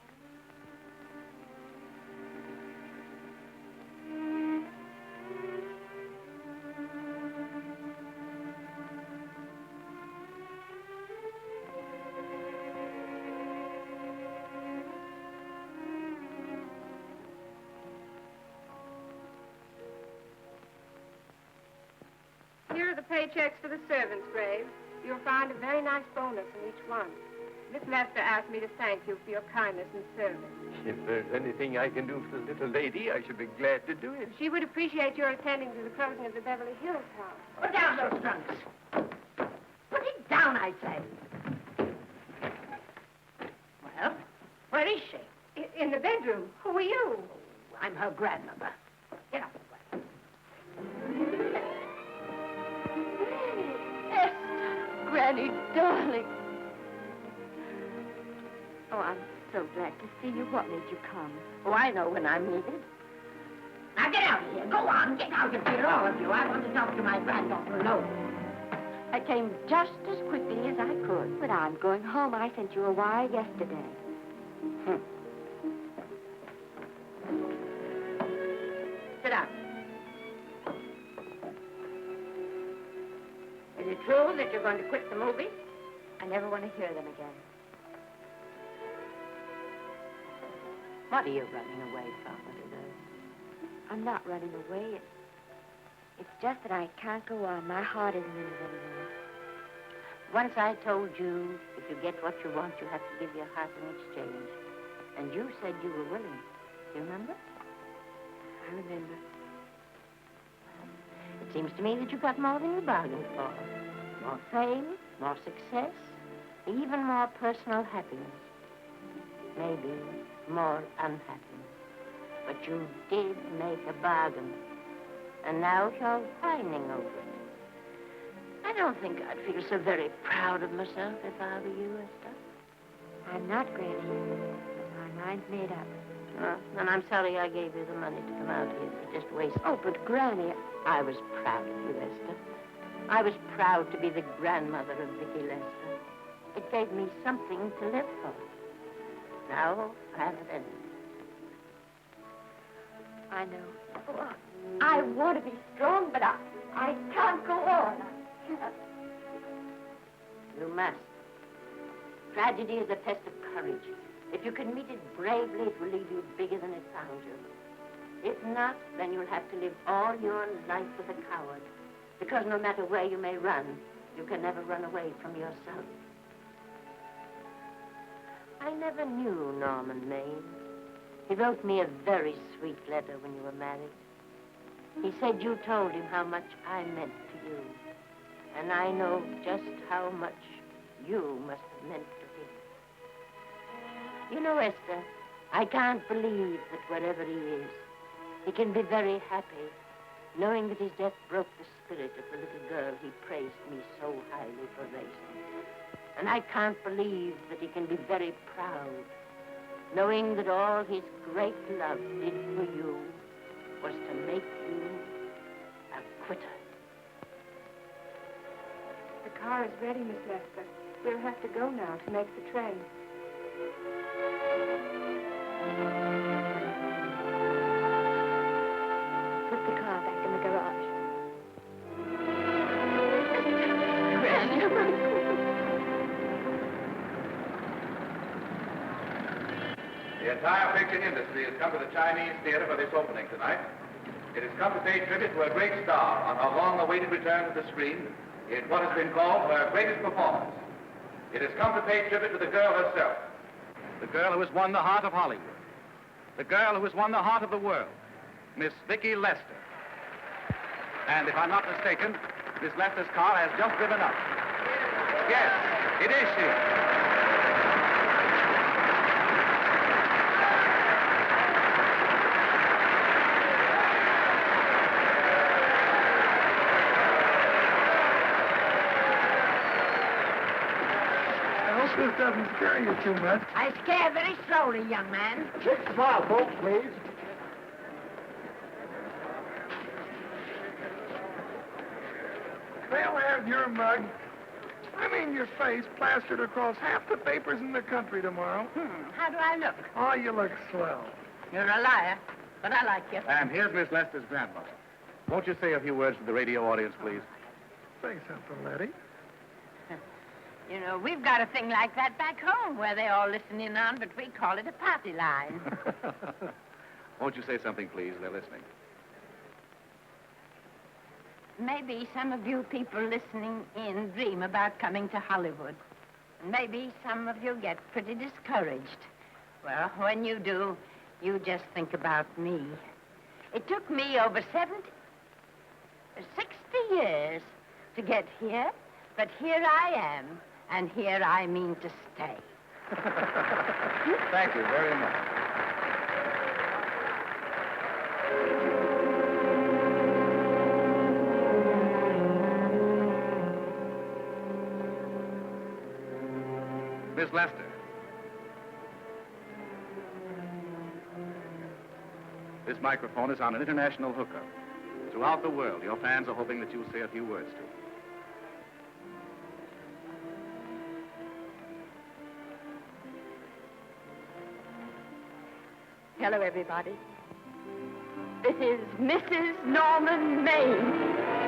Here are the paychecks for the servants, Graves. You'll find a very nice bonus in each one. Miss Lester asked me to thank you for your kindness and service. If there's anything I can do for the little lady, I should be glad to do it. She would appreciate your attending to the closing of the Beverly Hills house. Put down those trunks. Put it down, I say. Well, where is she? In the bedroom. Who are you? I'm her grandmother. Get up. Granny, darling. Oh, I'm so glad to see you. What made you come? Oh, I know when I'm needed. Now get out of here. Go on. Get out of here, all of you. I want to talk to my granddaughter alone. I came just as quickly as I could. But I'm going home. I sent you a wire yesterday. Sit down. Is it true that you're going to quit the movie? I never want to hear them again. What are you running away from, little girl? I'm not running away. It's just that I can't go on. My heart isn't in it anymore. Once I told you, if you get what you want, you have to give your heart in exchange. And you said you were willing. Do you remember? I remember. It seems to me that you got more than you bargained for. More fame, more success, even more personal happiness. Maybe more unhappiness. But you did make a bargain. And now you're whining over it. I don't think I'd feel so very proud of myself if I were you, Esther. I'm not, Granny. My mind's made up. Oh, and I'm sorry I gave you the money to come out here to just waste. Oh, but Granny, I was proud of you, Esther. I was proud to be the grandmother of Vicky Lester. It gave me something to live for. Now, have it ended. I know. Oh, I want to be strong, but I can't go on. You must. Tragedy is a test of courage. If you can meet it bravely, it will leave you bigger than it found you. If not, then you'll have to live all your life with a coward. Because no matter where you may run, you can never run away from yourself. I never knew Norman Maine. He wrote me a very sweet letter when you were married. He said you told him how much I meant to you. And I know just how much you must have meant to him. You know, Esther, I can't believe that wherever he is, he can be very happy, knowing that his death broke the spirit of the little girl he praised me so highly for raising. And I can't believe that he can be very proud, knowing that all his great love did for you was to make you a quitter. The car is ready, Miss Lester. We'll have to go now to make the train. Put the car back in the garage. The entire picture industry has come to the Chinese theater for this opening tonight. It has come to pay tribute to a great star on her long-awaited return to the screen in what has been called her greatest performance. It has come to pay tribute to the girl herself. The girl who has won the heart of Hollywood. The girl who has won the heart of the world. Miss Vicki Lester. And if I'm not mistaken, Miss Lester's car has just driven up. Yes, it is she. This doesn't scare you too much. I scare very slowly, young man. 6 mile, folks, please. They'll have your mug, your face, plastered across half the papers in the country tomorrow. How do I look? Oh, you look swell. You're a liar, but I like you. And here's Miss Lester's grandmother. Won't you say a few words to the radio audience, please? Say something, Letty. You know, we've got a thing like that back home where they all listen in on, but we call it a party line. Won't you say something, please? They're listening. Maybe some of you people listening in dream about coming to Hollywood. And maybe some of you get pretty discouraged. Well, when you do, you just think about me. It took me over 60 years to get here, but here I am. And here I mean to stay. Thank you very much. Miss Lester. This microphone is on an international hookup. Throughout the world, your fans are hoping that you'll say a few words to them. Hello, everybody. This is Mrs. Norman Maine.